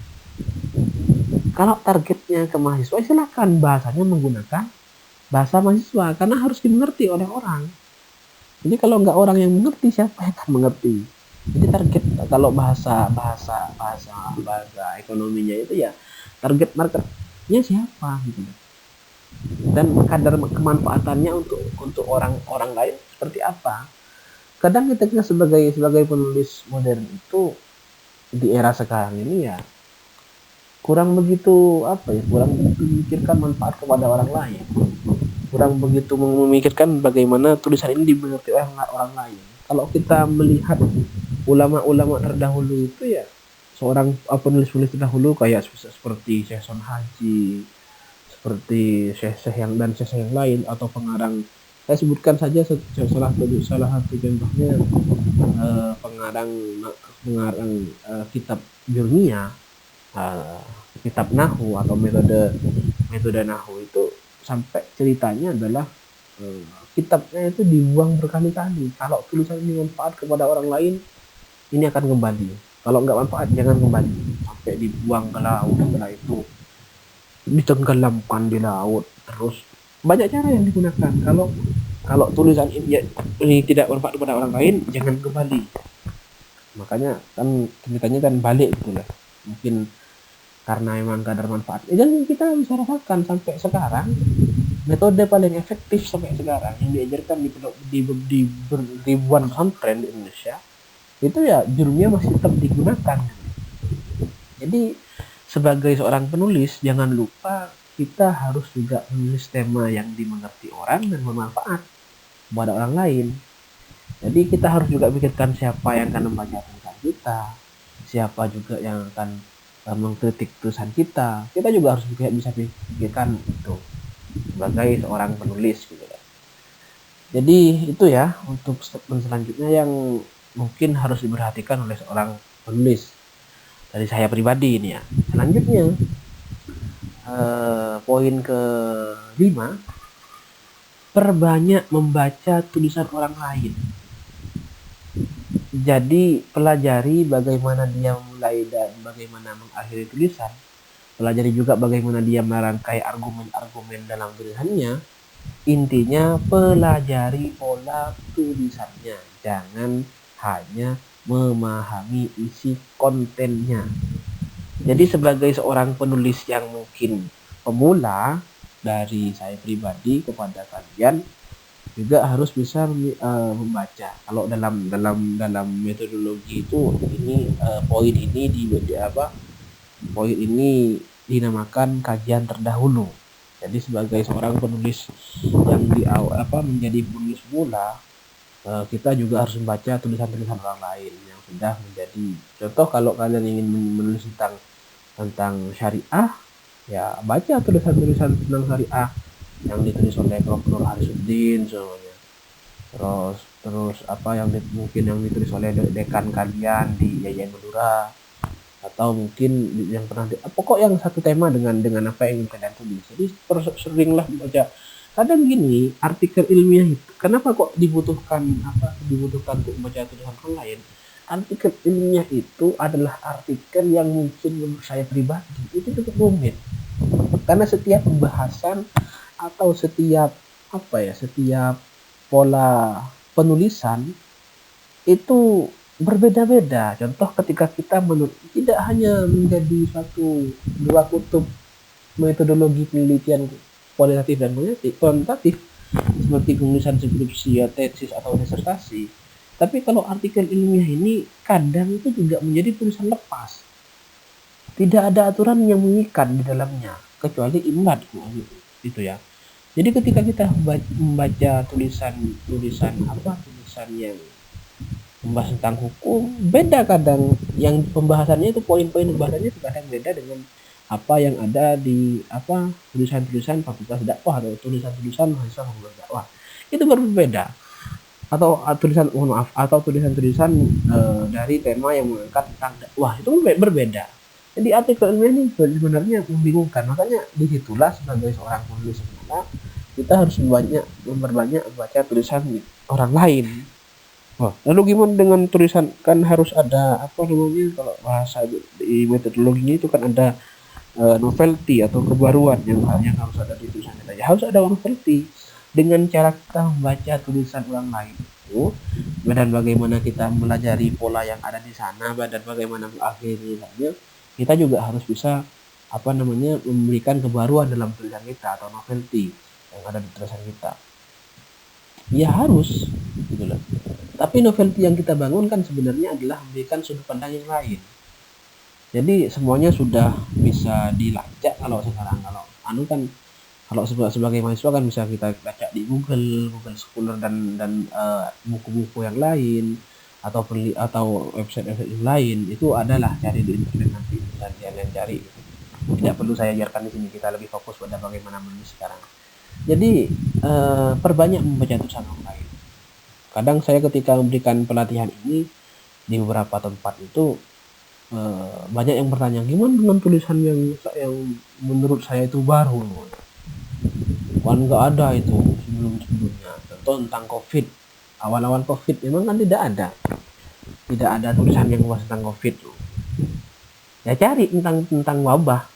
Kalau targetnya ke mahasiswa, silakan bahasanya menggunakan bahasa mahasiswa karena harus dimengerti oleh orang. Jadi kalau nggak orang yang mengerti, siapa yang akan mengerti? Jadi target kalau bahasa ekonominya itu ya target marketnya siapa gitu. Dan kadar kemanfaatannya untuk orang lain seperti apa? Kadang kita sebagai penulis modern itu di era sekarang ini ya kurang begitu memikirkan manfaat kepada orang lain, kurang begitu memikirkan bagaimana tulisan ini dimengerti oleh orang lain. Kalau kita melihat ulama-ulama terdahulu itu ya seorang penulis terdahulu kayak seperti Syekh Son Haji, seperti Syekh yang lain, atau pengarang, saya sebutkan saja salah satu contohnya pengarang kitab Jurmiyah, kitab Nahwu atau metode Nahwu itu, sampai ceritanya adalah eh, kitabnya itu dibuang berkali-kali. Kalau tulisan ini manfaat kepada orang lain, ini akan kembali. Kalau nggak manfaat, jangan kembali. Sampai dibuang ke laut, setelah itu ditenggelamkan di laut. Terus banyak cara yang digunakan. Kalau kalau tulisan ini tidak bermanfaat kepada orang lain, jangan kembali. Makanya kan ceritanya kan balik gitu lah. Mungkin karena emang kadar manfaat. Dan kita bisa rasakan sampai sekarang metode paling efektif sampai sekarang yang diajarkan di ribuan pesantren di Indonesia itu ya jurumnya masih tetap digunakan. Jadi sebagai seorang penulis jangan lupa kita harus juga menulis tema yang dimengerti orang dan bermanfaat kepada orang lain. Jadi kita harus juga pikirkan siapa yang akan membaca tulisan kita, siapa juga yang akan mengkritik tulisan kita. Kita juga harus bisa pikirkan itu sebagai seorang penulis gitu ya. Jadi itu ya untuk statement selanjutnya yang mungkin harus diperhatikan oleh seorang penulis dari saya pribadi ini ya. Selanjutnya poin ke-5, perbanyak membaca tulisan orang lain. Jadi pelajari bagaimana dia memulai dan bagaimana mengakhiri tulisan. Pelajari juga bagaimana dia merangkai argumen-argumen dalam tulisannya. Intinya pelajari pola tulisannya. Jangan hanya memahami isi kontennya. Jadi sebagai seorang penulis yang mungkin pemula, dari saya pribadi kepada kalian juga harus bisa membaca. Kalau dalam metodologi itu ini poin ini dinamakan kajian terdahulu. Jadi sebagai seorang penulis yang menjadi penulis mula, kita juga harus membaca tulisan-tulisan orang lain yang sudah menjadi contoh. Kalau kalian ingin menulis tentang syariah, ya baca tulisan-tulisan tentang syariah yang ditulis oleh Prof. Nur Harisuddin semuanya. Terus mungkin yang ditulis oleh dekan kalian di Yayan Madura, atau mungkin yang pernah pokok yang satu tema dengan apa yang ingin kalian tulis. Jadi seringlah membaca. Kadang gini, artikel ilmiah itu kenapa kok dibutuhkan untuk membaca tulisan orang lain? Artikel ilmiah itu adalah artikel yang mungkin menurut saya pribadi itu cukup rumit, karena setiap pembahasan atau setiap pola penulisan itu berbeda-beda. Contoh ketika kita tidak hanya menjadi dua kutub metodologi penelitian kualitatif dan kuantitatif seperti penulisan skripsi, tesis atau disertasi, tapi kalau artikel ilmiah ini kadang itu juga menjadi tulisan lepas. Tidak ada aturan yang mengikat di dalamnya kecuali imlat itu ya. Jadi ketika kita membaca tulisan yang membahas tentang hukum, beda kadang yang pembahasannya itu poin-poin pembahasannya itu kadang beda dengan apa yang ada di tulisan-tulisan fakultas dakwah atau tulisan-tulisan mahasiswa fakultas dakwah. Itu berbeda. Atau tulisan-tulisan dari tema yang mengangkat tentang dakwah itu berbeda. Jadi artikel ilmiah ini sebenarnya membingungkan. Makanya disitulah sebagai seorang penulis semula kita harus memperbanyak membaca tulisan orang lain. Lalu gimana dengan tulisan? Kan harus ada kalau bahasa di metodologinya itu kan ada novelty atau kebaruan yang harus ada di tulisan kita. Ya harus ada novelty dengan cara kita membaca tulisan orang lain itu, dan bagaimana kita melajari pola yang ada di sana, dan bagaimana mengakhirinya. Kita juga harus bisa memberikan kebaruan dalam tulisan kita atau novelty yang ada di tulisan kita. Ya harus gitu loh. Tapi novelty yang kita bangun kan sebenarnya adalah memberikan sudut pandang yang lain. Jadi semuanya sudah bisa dilacak kalau sekarang. Kalau sebagai mahasiswa kan bisa kita baca di Google Scholar dan buku-buku yang lain atau website yang lain. Itu adalah cari di internet nanti dan kalian cari. Tidak perlu saya ajarkan di sini. Kita lebih fokus pada bagaimana menulis sekarang. Jadi perbanyak membaca tulisan orang lain. Kadang saya ketika memberikan pelatihan ini di beberapa tempat itu banyak yang bertanya, gimana dengan tulisan yang menurut saya itu baru. kan nggak ada itu sebelumnya. Contoh tentang COVID, awal-awal COVID memang kan tidak ada tulisan yang membahas tentang COVID tuh. Ya cari tentang wabah,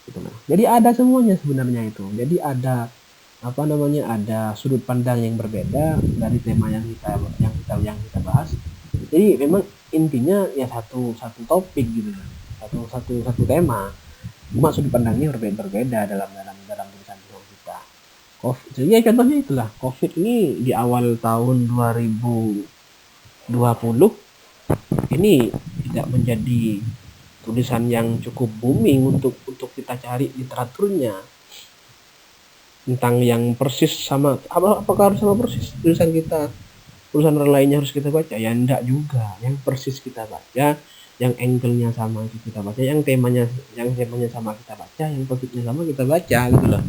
gitu. Nah, jadi ada semuanya sebenarnya itu. Jadi ada ada sudut pandang yang berbeda dari tema yang kita bahas. Jadi memang intinya ya satu topik gitu, satu tema, cuma sudut pandangnya berbeda dalam tulisan kita. COVID, ya contohnya itulah COVID ini di awal tahun 2020 ini tidak menjadi tulisan yang cukup booming untuk kita cari literaturnya tentang yang persis sama apakah harus sama persis tulisan orang lainnya harus kita baca, ya enggak juga. Yang persis kita baca, yang angle-nya sama itu kita baca, yang temanya sama kita baca, yang topiknya sama kita baca gitu loh.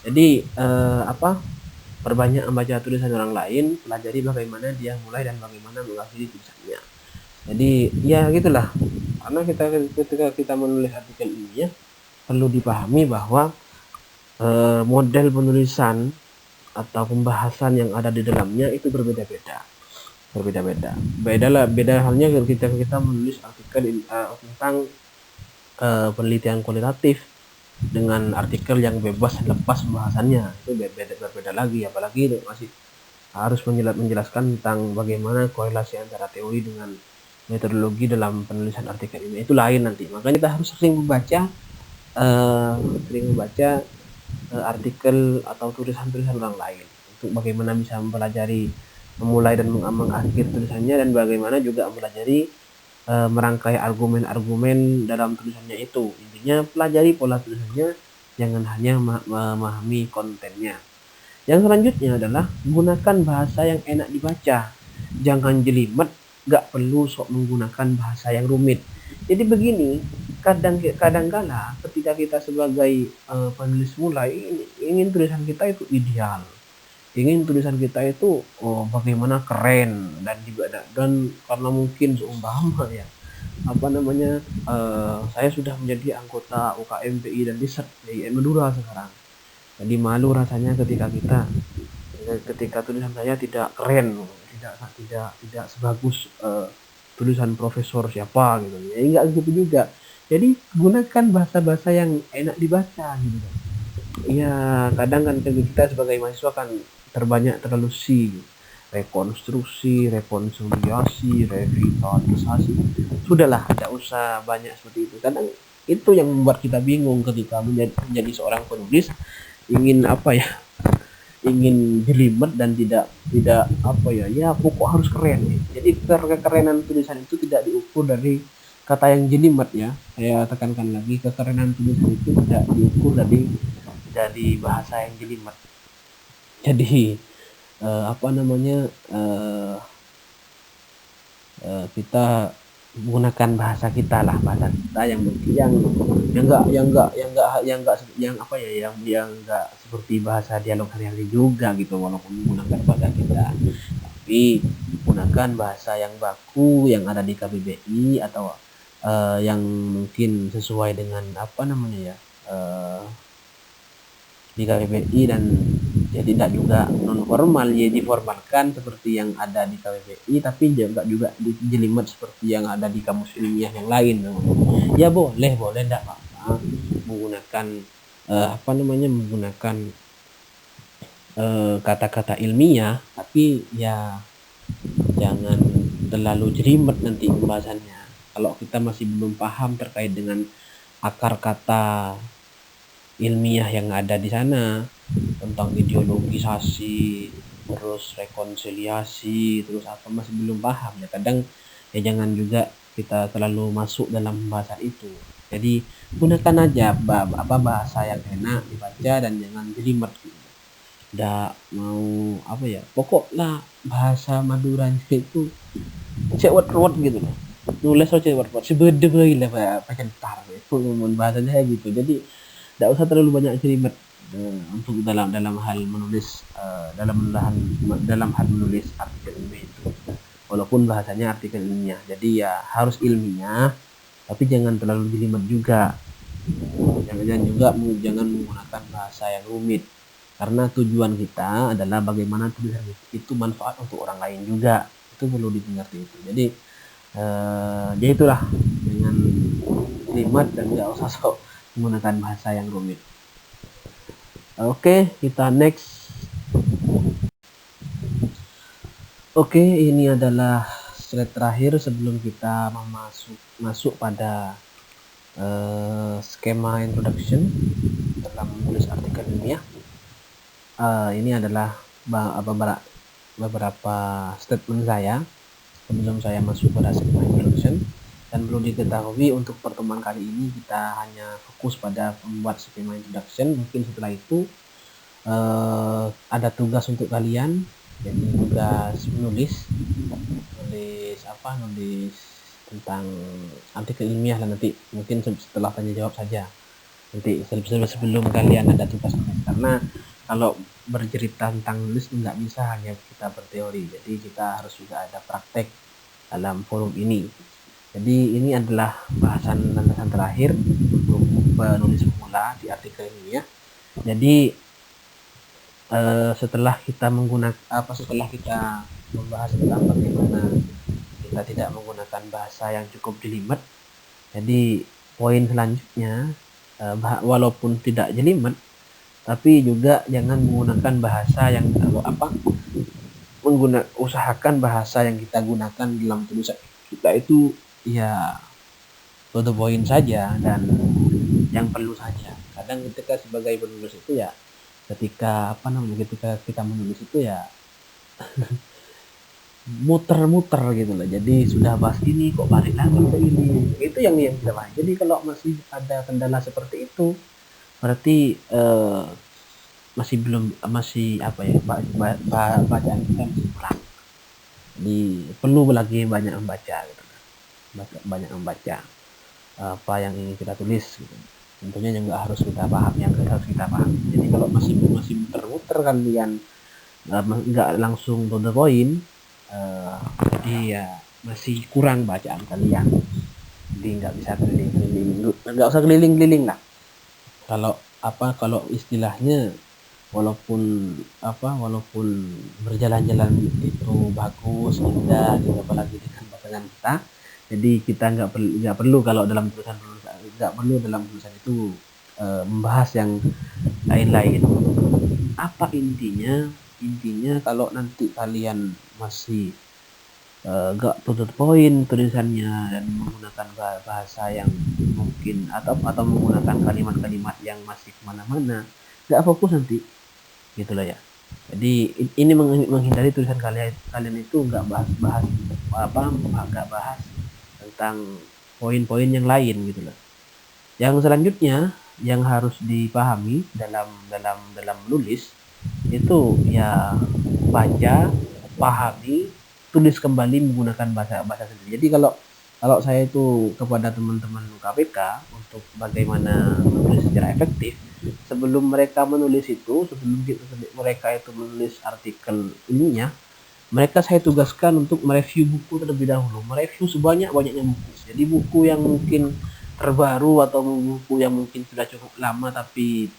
Jadi perbanyak membaca tulisan orang lain, pelajari bagaimana dia mulai dan bagaimana mengakhiri tulisannya. Jadi ya gitulah, karena ketika kita menulis artikel ini ya perlu dipahami bahwa model penulisan atau pembahasan yang ada di dalamnya itu berbeda-beda. Beda halnya ketika kita menulis artikel tentang penelitian kualitatif dengan artikel yang bebas lepas pembahasannya, itu berbeda lagi. Apalagi masih harus menjelaskan tentang bagaimana korelasi antara teori dengan metodologi dalam penulisan artikel ini, itu lain nanti. Makanya kita harus sering membaca artikel atau tulisan-tulisan orang lain untuk bagaimana bisa mempelajari memulai dan mengakhiri tulisannya, dan bagaimana juga mempelajari merangkai argumen-argumen dalam tulisannya itu. Intinya pelajari pola tulisannya, jangan hanya memahami kontennya. Yang selanjutnya adalah gunakan bahasa yang enak dibaca, jangan jelimet, gak perlu sok menggunakan bahasa yang rumit. Jadi begini, kadang-kala ketika kita sebagai penulis mulai ingin tulisan kita itu ideal, ingin tulisan kita itu bagaimana keren dan karena mungkin seumpama ya saya sudah menjadi anggota UKM PI dan Riset di Madura sekarang. Jadi malu rasanya ketika tulisan saya tidak keren, tidak sebagus tulisan profesor siapa gitu. Ya enggak gitu juga. Jadi gunakan bahasa-bahasa yang enak dibaca gitu kan. Ya kadang kan kita sebagai mahasiswa kan terlalu rekonstruksi, rekonsiliasi, revitalisasi. Sudahlah, tidak usah banyak seperti itu. Kadang itu yang membuat kita bingung ketika menjadi seorang penulis, ingin jelimet dan tidak pokok harus keren. Jadi kekerenan tulisan itu tidak diukur dari kata yang jelimet ya. Saya tekankan lagi, kekerenan tulisan itu tidak diukur dari bahasa yang jelimet. Jadi kita menggunakan bahasa kita yang enggak seperti bahasa dialog sehari-hari juga gitu, walaupun menggunakan bahasa kita, tapi gunakan bahasa yang baku yang ada di KBBI atau yang mungkin sesuai dengan di KBBI, dan jadi tidak juga non formal ya diformalkan seperti yang ada di KBBI, tapi juga dijelimet seperti yang ada di kamus ilmiah yang lain. Ya boleh tidak apa-apa menggunakan menggunakan kata-kata ilmiah, tapi ya jangan terlalu jelimet nanti pembahasannya. Kalau kita masih belum paham terkait dengan akar kata ilmiah yang ada di sana tentang ideologisasi, terus rekonsiliasi, terus masih belum paham ya, kadang ya jangan juga kita terlalu masuk dalam pembahasan itu. Jadi gunakan aja bahasa yang enak dibaca dan jangan jelimet gitu. Nggak mau pokoknya bahasa Maduranya itu cewek gitu loh, nulis aja word sebede lah pakentar itu bahasanya gitu. Jadi tidak usah terlalu banyak jelimet untuk dalam hal menulis dalam hal menulis artikel ilmiah itu, walaupun bahasanya artikel ilmiah. Jadi ya harus ilmiah, tapi jangan terlalu jelimet juga. Jangan juga jangan menggunakan bahasa yang rumit, karena tujuan kita adalah bagaimana tulisan itu manfaat untuk orang lain juga. Itu perlu dimengerti itu. Jadi jadi itulah, dengan kalimat dan nggak usah sok menggunakan bahasa yang rumit. Oke, kita next. Oke, ini adalah slide terakhir sebelum kita masuk pada skema introduction dalam menulis artikel ilmiah. Ini adalah beberapa statement saya sebelum saya masuk pada skema introduction. Dan perlu diketahui, untuk pertemuan kali ini kita hanya fokus pada membuat skema introduction. Mungkin setelah itu ada tugas untuk kalian, jadi tugas menulis tentang artikel ilmiah lah nanti, mungkin setelah tanya jawab saja nanti, sebelum kalian ada tugas menulis. Karena kalau bercerita tentang nulis nggak bisa hanya kita berteori, jadi kita harus juga ada praktek dalam forum ini. Jadi ini adalah bahasan landasan terakhir untuk penulis pemula di artikel ilmiah. Jadi setelah kita membahas tentang bagaimana kita tidak menggunakan bahasa yang cukup jelimet, jadi poin selanjutnya, walaupun tidak jelimet, tapi juga jangan menggunakan bahasa yang usahakan bahasa yang kita gunakan dalam tulisan kita itu ya to the point saja dan yang perlu saja. Kadang ketika sebagai penulis itu ya, ketika kita menulis itu ya muter-muter gitu loh. Jadi sudah bahas ini kok balik lagi ke ini. Itu yang kita bahas. Jadi kalau masih ada kendala seperti itu, berarti bacaan kita masih kurang. Jadi perlu lagi banyak membaca gitu. Banyak membaca apa yang ingin kita tulis gitu. Tentunya yang harus kita paham. Jadi kalau masih muter-muter kalian nggak langsung to the point, jadi ya masih kurang bacaan kalian. Jadi nggak bisa nggak usah keliling-keliling lah. Kalau istilahnya, walaupun berjalan-jalan itu bagus, indah gitu, apalagi dengan pasangan kita. Jadi kita nggak perlu kalau dalam tulisan itu membahas yang lain-lain. Apa intinya kalau nanti kalian masih gak to the point tulisannya dan menggunakan bahasa yang mungkin atau menggunakan kalimat-kalimat yang masih kemana-mana, gak fokus nanti gitu lah ya. Jadi ini menghindari tulisan kalian itu gak bahas tentang poin-poin yang lain gitu loh. Yang selanjutnya yang harus dipahami dalam menulis itu ya baca, pahami, tulis kembali menggunakan bahasa sendiri. Jadi kalau saya itu kepada teman-teman KPK untuk bagaimana menulis secara efektif, sebelum mereka menulis mereka itu menulis artikel ilmiah, mereka saya tugaskan untuk mereview buku terlebih dahulu, mereview sebanyak-banyaknya buku. Jadi buku yang mungkin terbaru atau buku yang mungkin sudah cukup lama tapi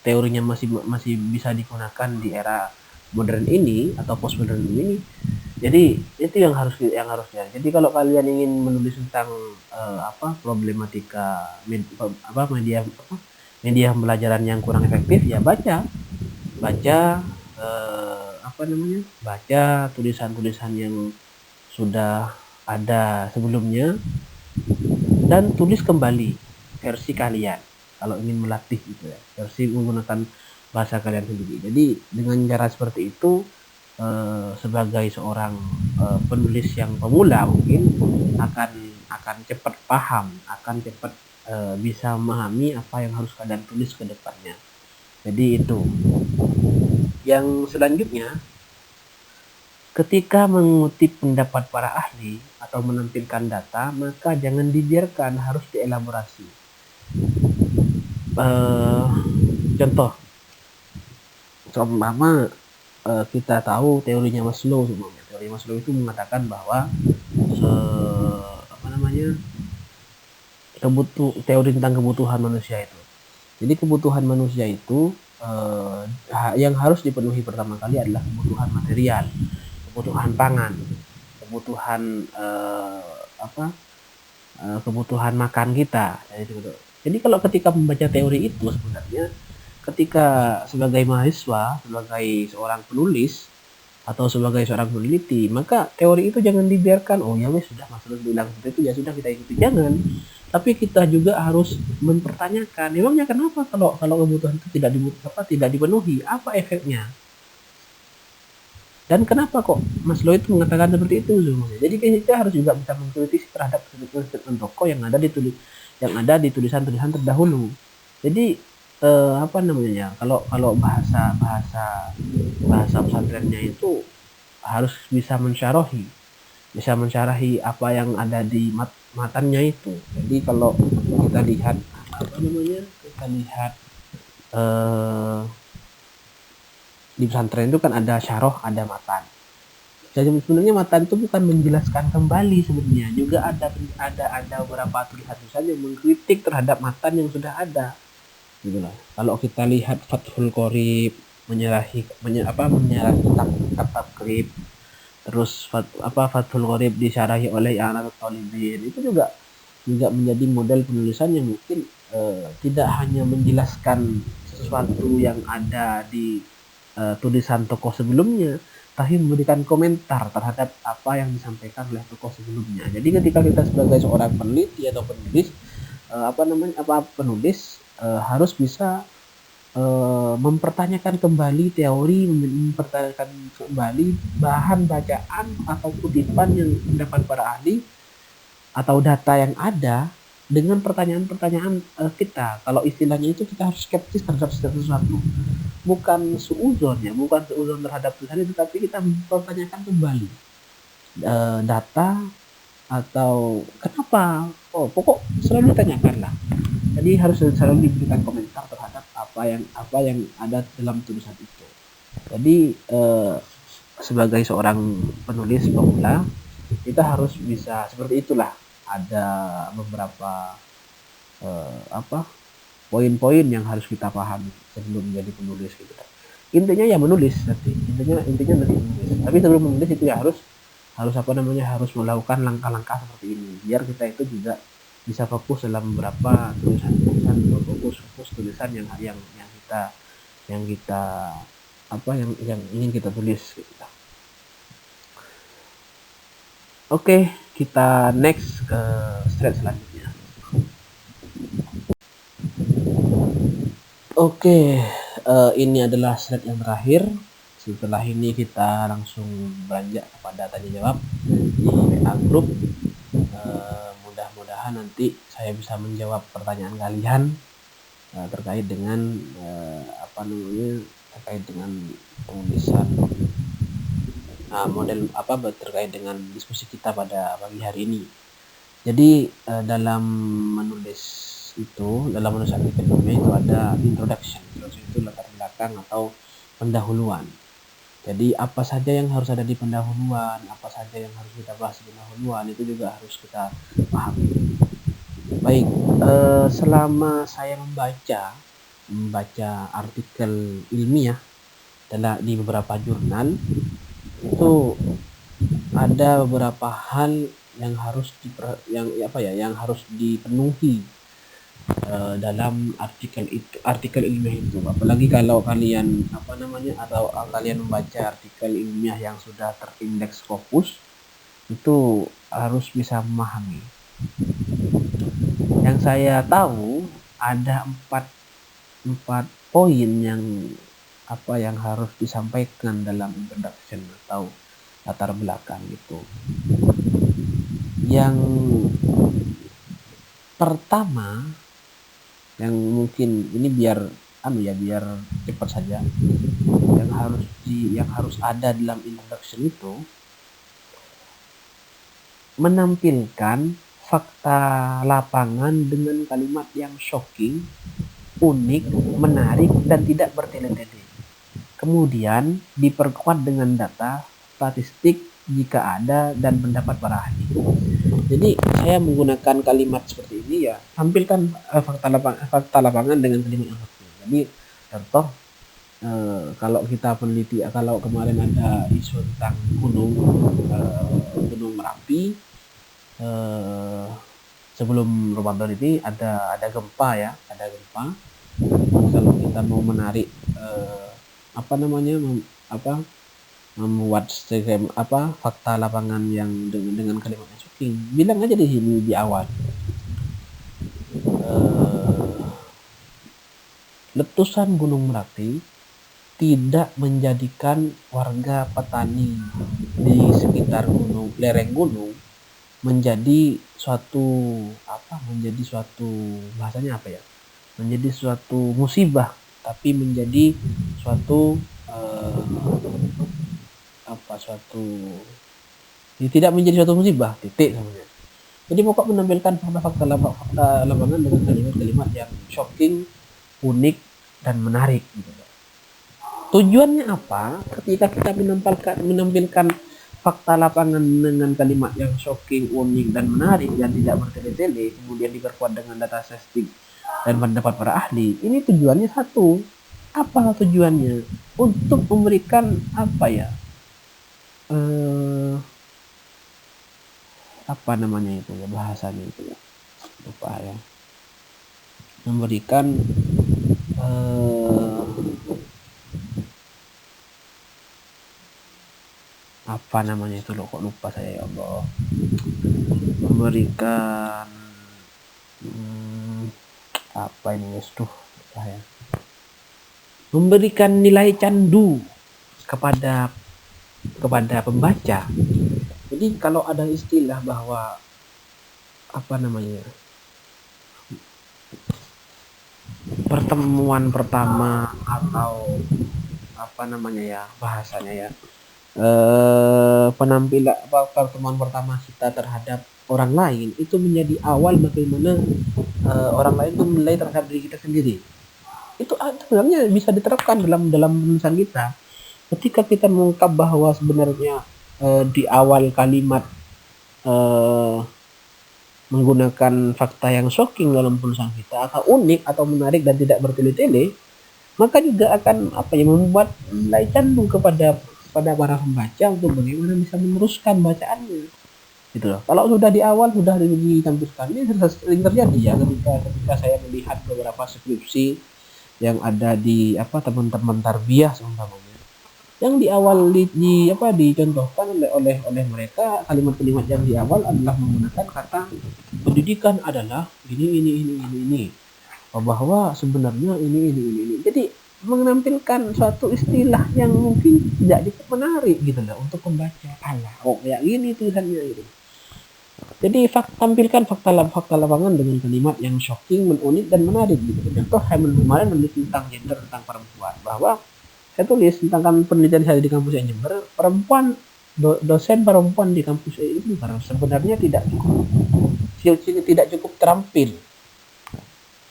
teorinya masih bisa digunakan di era modern ini atau postmodern ini. Jadi itu yang harus ya. Jadi kalau kalian ingin menulis tentang problematika media pembelajaran yang kurang efektif, ya baca tulisan-tulisan yang sudah ada sebelumnya dan tulis kembali versi kalian kalau ingin melatih gitu ya, versi menggunakan bahasa kalian sendiri. Jadi dengan cara seperti itu, sebagai seorang penulis yang pemula mungkin akan cepat paham, akan cepat bisa memahami apa yang harus kalian tulis ke depannya. Jadi itu. Yang selanjutnya, ketika mengutip pendapat para ahli atau menampilkan data, maka jangan dibiarkan, harus dielaborasi. Contoh, seumpama kita tahu teorinya Maslow. Teori Maslow itu mengatakan bahwa teori tentang kebutuhan manusia itu. Jadi kebutuhan manusia itu yang harus dipenuhi pertama kali adalah kebutuhan material, kebutuhan pangan, kebutuhan kebutuhan makan kita. Jadi kalau ketika membaca teori itu sebenarnya ketika sebagai mahasiswa, sebagai seorang penulis atau sebagai seorang peneliti, maka teori itu jangan dibiarkan, oh ya wes sudah Mas Rul bilang seperti itu ya sudah kita ikuti, jangan. Tapi kita juga harus mempertanyakan, memangnya kenapa kalau kebutuhan itu tidak dipenuhi, apa efeknya? Dan kenapa kok Mas Lo itu mengatakan seperti itu semuanya? Jadi kita harus juga bisa mengkritisi terhadap statement tokoh yang ada di tulisan-tulisan terdahulu. Jadi kalau bahasa pesantrennya itu harus bisa mensyarahi apa yang ada di matannya itu. Jadi kalau kita lihat di pesantren itu kan ada syarah, ada matan. Jadi sebenarnya matan itu bukan menjelaskan kembali, sebenarnya juga ada beberapa tulisan yang mengkritik terhadap matan yang sudah ada. Gitu lah. Kalau kita lihat Fathul Qorib menyerahi tentang takrib, terus Fathul Qorib disyarahi oleh I'anatul Talibin, itu juga menjadi model penulisan yang mungkin tidak hanya menjelaskan sesuatu yang ada di tulisan tokoh sebelumnya, tapi memberikan komentar terhadap apa yang disampaikan oleh tokoh sebelumnya. Jadi ketika kita sebagai seorang peneliti atau penulis penulis harus bisa mempertanyakan kembali teori, mempertanyakan kembali bahan bacaan atau kutipan yang didapat para ahli atau data yang ada dengan pertanyaan-pertanyaan kita. Kalau istilahnya itu kita harus skeptis terhadap sesuatu, bukan suudzon terhadap tulisan itu, tapi kita mempertanyakan kembali data atau kenapa. Pokok selalu ditanyakan lah. Jadi harus selalu diberikan komentar terhadap apa yang ada dalam tulisan itu. Jadi sebagai seorang penulis pemula, kita harus bisa seperti itulah. Ada beberapa poin-poin yang harus kita pahami sebelum menjadi penulis gitu. Intinya ya menulis nanti. Intinya nanti menulis. Tapi sebelum menulis itu ya harus melakukan langkah-langkah seperti ini biar kita itu juga bisa fokus dalam beberapa tulisan fokus tulisan yang ingin kita tulis gitu. Oke, kita next ke slide selanjutnya. Oke, ini adalah slide yang terakhir. Setelah ini kita langsung beranjak kepada tanya jawab di WA Group. Mudah-mudahan nanti saya bisa menjawab pertanyaan kalian terkait dengan penulisan terkait dengan diskusi kita pada pagi hari ini. Jadi dalam menulis artikel itu ada introduction itu latar belakang atau pendahuluan. Jadi apa saja yang harus ada di pendahuluan, apa saja yang harus kita bahas di pendahuluan, itu juga harus kita pahami. Baik, selama saya membaca artikel ilmiah di beberapa jurnal, itu ada beberapa hal yang harus dipenuhi dalam artikel ilmiah itu. Apalagi kalau kalian kalian membaca artikel ilmiah yang sudah terindeks Scopus, itu harus bisa memahami. Yang saya tahu ada empat poin yang harus disampaikan dalam introduction atau latar belakang itu. Yang pertama, yang mungkin ini biar cepat saja, yang harus ada dalam introduction itu menampilkan fakta lapangan dengan kalimat yang shocking, unik, menarik, dan tidak bertele-tele. Kemudian diperkuat dengan data, statistik jika ada, dan pendapat para ahli. Jadi saya menggunakan kalimat seperti ini ya, tampilkan fakta lapangan dengan kalimat yang faktual. Jadi contoh, kalau kita peneliti, kalau kemarin ada isu tentang gunung Merapi, sebelum Ramadan ini ada gempa ya, ada gempa. Kalau kita mau menarik membuat fakta lapangan yang dengan kalimat yang shocking, bilang aja di sini di awal, letusan Gunung Merapi tidak menjadikan warga petani di sekitar lereng gunung menjadi suatu bahasanya apa ya, menjadi suatu musibah, tapi menjadi suatu tidak menjadi suatu musibah, titik namanya. Jadi pokok menampilkan fakta lapangan dengan kalimat-kalimat yang shocking, unik, dan menarik gitu. Tujuannya apa? Ketika kita menampilkan fakta lapangan dengan kalimat yang shocking, unik, dan menarik, dan tidak bertele-tele, kemudian diperkuat dengan data statistik dan pendapat para ahli, ini tujuannya satu. Apa tujuannya? Untuk memberikan bahasanya itu ya, lupa ya, memberikan kok lupa saya, ya Allah. Memberikan memberikan nilai candu kepada pembaca. Jadi kalau ada istilah bahwa pertemuan pertama atau bahasanya ya, pertemuan pertama kita terhadap orang lain itu menjadi awal bagaimana orang lain itu menilai terhadap diri kita sendiri. Itu sebenarnya bisa diterapkan dalam penulisan kita. Ketika kita mengungkap bahwa sebenarnya di awal kalimat menggunakan fakta yang shocking dalam penulisan kita, atau unik atau menarik dan tidak bertele-tele, maka juga akan membuat nilai candu kepada para pembaca untuk bagaimana bisa meneruskan bacaannya gitu loh. Kalau sudah di awal sudah ditampilkan, ini sering terjadi ya ketika saya melihat beberapa skripsi yang ada di teman-teman tarbiyah seumpamanya, yang di awal dicontohkan oleh mereka, kalimat-kalimat yang di awal adalah menggunakan kata pendidikan adalah ini, bahwa sebenarnya ini. Jadi menampilkan suatu istilah yang mungkin tidak menarik gitu loh untuk pembaca. Kayak gini tulisannya gitu. Jadi tampilkan fakta lapangan dengan kalimat yang shocking, unik, dan menarik gitu. Contoh saya kemarin meneliti tentang gender, tentang perempuan, bahwa saya tulis tentang penelitian saya di kampus Jember, dosen perempuan di kampus itu sebenarnya tidak cukup terampil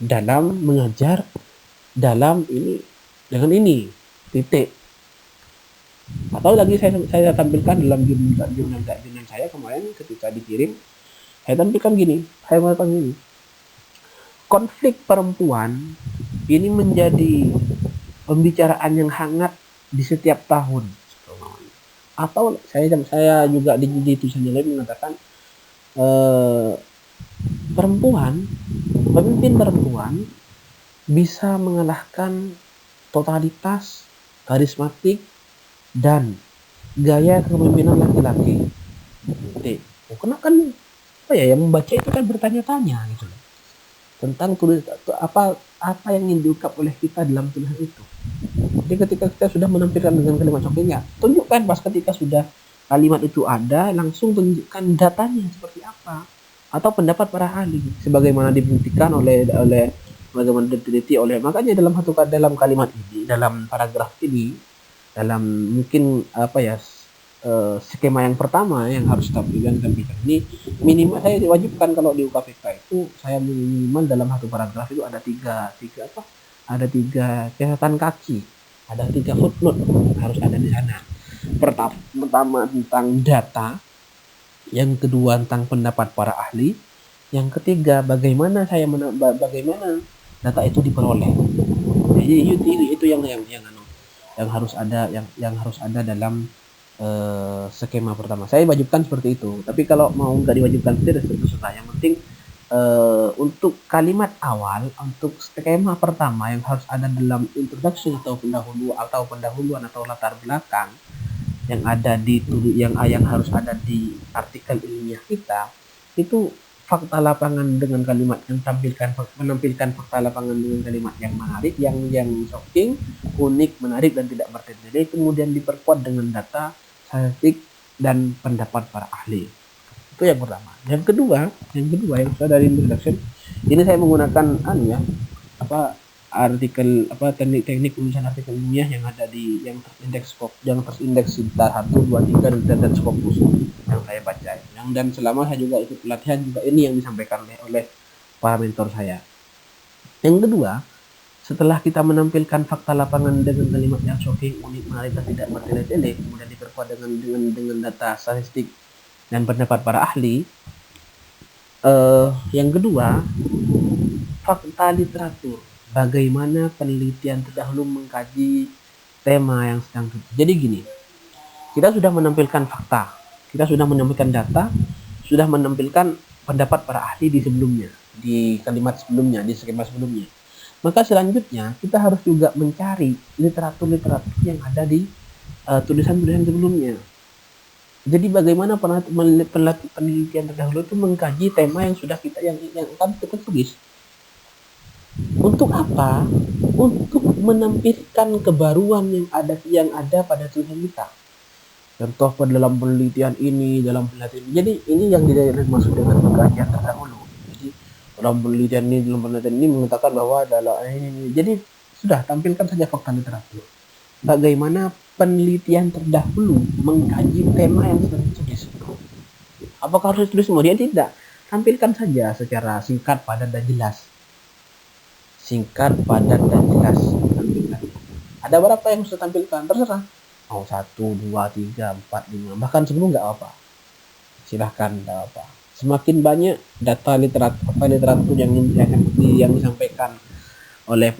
dalam mengajar dalam dengan ini titik. Atau lagi saya tampilkan dalam jurnal saya kemarin ketika dikirim, saya tampilkan gini, saya mengatakan gini, konflik perempuan ini menjadi pembicaraan yang hangat di setiap tahun. Atau saya juga di tulisan lain mengatakan pemimpin perempuan bisa mengalahkan totalitas, karismatik, dan gaya kepemimpinan laki-laki. Karena kan yang membaca itu kan bertanya-tanya gitu loh, tentang apa yang ingin diungkap oleh kita dalam tulisan itu. Jadi ketika kita sudah menampilkan dengan kalimat shockingnya, tunjukkan pas ketika sudah kalimat itu ada, langsung tunjukkan datanya seperti apa atau pendapat para ahli sebagaimana dibuktikan oleh bagaimana diteliti oleh. Makanya dalam kalimat ini, dalam paragraf ini, dalam mungkin skema yang pertama yang harus tampilkan ini, minimal saya diwajibkan kalau di UKPK itu saya minimal dalam satu paragraf itu ada tiga catatan kaki, ada 3 footnote harus ada di sana. Pertama tentang data, Yang kedua tentang pendapat para ahli, yang ketiga bagaimana bagaimana data itu diperoleh. Jadi itu yang harus ada harus ada dalam skema pertama. Saya wajibkan seperti itu. Tapi kalau mau nggak diwajibkan itu terserah. Yang penting untuk kalimat awal, untuk skema pertama yang harus ada dalam introduction atau pendahuluan atau latar belakang yang ada di yang harus ada di artikel ilmiah kita, itu fakta lapangan dengan kalimat yang menampilkan fakta lapangan dengan kalimat yang menarik, yang shocking, unik, menarik dan tidak bertele, kemudian diperkuat dengan data, statistik dan pendapat para ahli. Itu yang pertama. Yang kedua yang sudah dari introduction, ini saya menggunakan teknik penulisan artikel ilmiah yang ada di yang terindeks Sinta 1, 2, 3 dan Scopus yang saya baca. Dan selama saya juga ikut pelatihan juga ini yang disampaikan oleh para mentor saya. Yang kedua, setelah kita menampilkan fakta lapangan dengan kalimat yang shocking, unik, menarik dan tidak bertele-tele, kemudian diperkuat dengan data statistik dan pendapat para ahli. Yang kedua, fakta literatur. Bagaimana penelitian terdahulu mengkaji tema yang sedang terjadi. Jadi gini, kita sudah menampilkan fakta, kita sudah menampilkan data, sudah menampilkan pendapat para ahli di sebelumnya, di kalimat sebelumnya, di skema sebelumnya. Maka selanjutnya kita harus juga mencari literatur-literatur yang ada di tulisan-tulisan sebelumnya. Jadi bagaimana penelitian terdahulu itu mengkaji tema yang sudah yang akan kita tulis. Untuk apa? Untuk menampilkan kebaruan yang ada pada tulisan kita. Contoh dalam penelitian ini, jadi ini yang dimaksud dengan pengkajian terdahulu. Jadi dalam penelitian ini mengatakan bahwa ini. Jadi sudah tampilkan saja fakta literatur. Bagaimana penelitian terdahulu mengkaji tema yang sedang ditulis. Apakah harus ditulis kemudian? Tidak. Tampilkan saja secara singkat, padat dan jelas. Tampilkan. Ada berapa yang harus tampilkan? Terserah. Mau 1, 2, 3, 4, 5, bahkan 10 nggak apa. Silahkan, nggak apa. Semakin banyak data literatur yang disampaikan oleh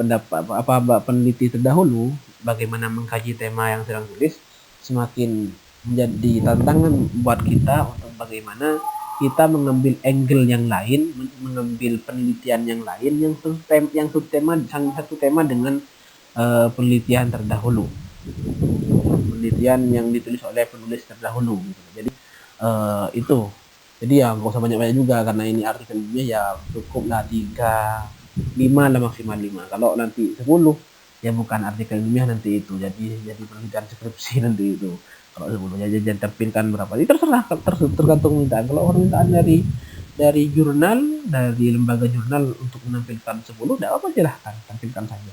peneliti terdahulu, bagaimana mengkaji tema yang sedang tulis, semakin menjadi tantangan buat kita untuk bagaimana kita mengambil angle yang lain, mengambil penelitian yang lain yang satu tema dengan penelitian terdahulu, penelitian yang ditulis oleh penulis terdahulu. Jadi itu. Jadi ya nggak usah banyak-banyak juga, karena ini artikelnya ya cukuplah 3, 5 lah, maksimal 5. Kalau nanti 10 ya bukan artikel ilmiah nanti itu, jadi penelitian skripsi nanti itu. Kalau 10 ya jangan tampilkan berapa, itu terserah, tergantung permintaan. Kalau permintaan dari jurnal, dari lembaga jurnal untuk menampilkan 10, tidak apa, silahkan tampilkan saja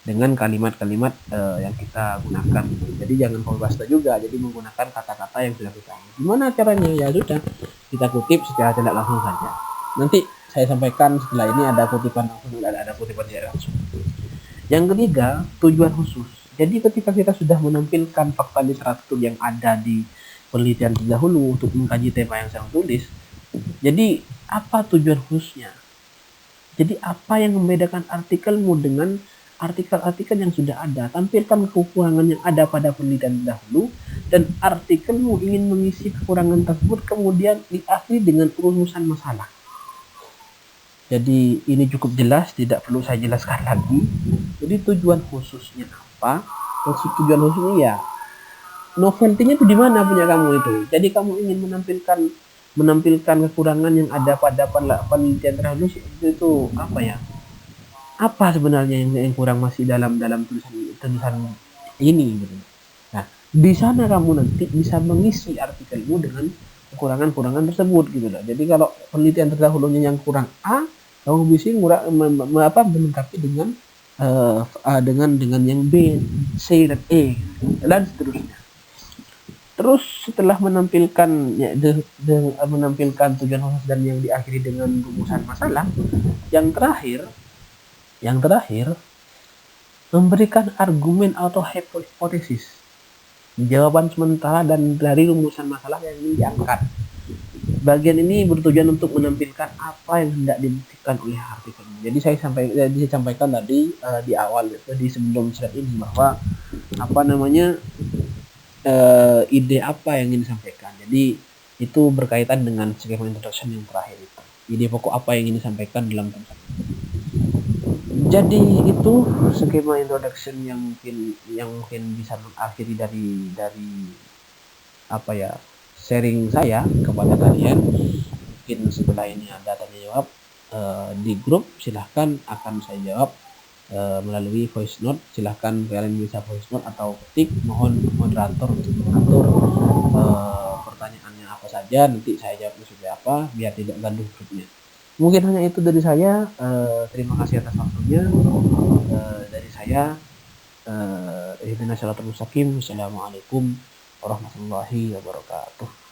dengan kalimat-kalimat yang kita gunakan. Jadi jangan berbahasa juga, jadi menggunakan kata-kata yang sudah kita. Gimana caranya? Ya sudah, kita kutip secara tidak langsung saja. Nanti saya sampaikan setelah ini ada kutipan langsung, ada kutipan tidak langsung. Yang ketiga, tujuan khusus. Jadi ketika kita sudah menampilkan fakta literatur yang ada di penelitian terdahulu untuk mengkaji tema yang sedang tulis, jadi apa tujuan khususnya? Jadi apa yang membedakan artikelmu dengan artikel-artikel yang sudah ada? Tampilkan kekurangan yang ada pada penelitian terdahulu, dan artikelmu ingin mengisi kekurangan tersebut kemudian diakhiri dengan rumusan masalah. Jadi ini cukup jelas, tidak perlu saya jelaskan lagi. Jadi tujuan khususnya apa? Tujuan khususnya ya novelty-nya itu di mana punya kamu itu. Jadi kamu ingin menampilkan kekurangan yang ada pada penelitian terdahulu itu apa ya? Apa sebenarnya yang kurang masih dalam tulisan ini gitu. Nah, di sana kamu nanti bisa mengisi artikelmu dengan kekurangan-kekurangan tersebut gitu loh. Jadi kalau penelitian terdahulunya yang kurang A, kamu bisa melengkapi dengan yang B, C dan E dan seterusnya. Terus setelah menampilkan tujuan khusus dan yang diakhiri dengan rumusan masalah, yang terakhir memberikan argumen atau hipotesis, jawaban sementara dan dari rumusan masalah yang ingin diangkat. Bagian ini bertujuan untuk menampilkan apa yang hendak dibuktikan oleh artikel ini. Jadi saya sampaikan tadi di awal, di sebelum slide ini, bahwa apa namanya ide apa yang ingin disampaikan. Jadi itu berkaitan dengan skema introduction yang terakhir itu. Ide pokok apa yang ingin disampaikan dalam konsep. Jadi itu skema introduction yang mungkin bisa mengakhiri dari apa ya, sharing saya kepada kalian. Mungkin setelah ini ada tanya jawab di grup, silahkan akan saya jawab melalui voice note. Silahkan kalian bisa voice note atau ketik. Mohon moderator untuk mengatur pertanyaannya apa saja, nanti saya jawabnya seperti apa biar tidak gaduh grupnya. Mungkin hanya itu dari saya. Terima kasih atas waktunya. Dari saya, Ihdinas Shiratal Mustaqim. Wassalamualaikum warahmatullahi wabarakatuh.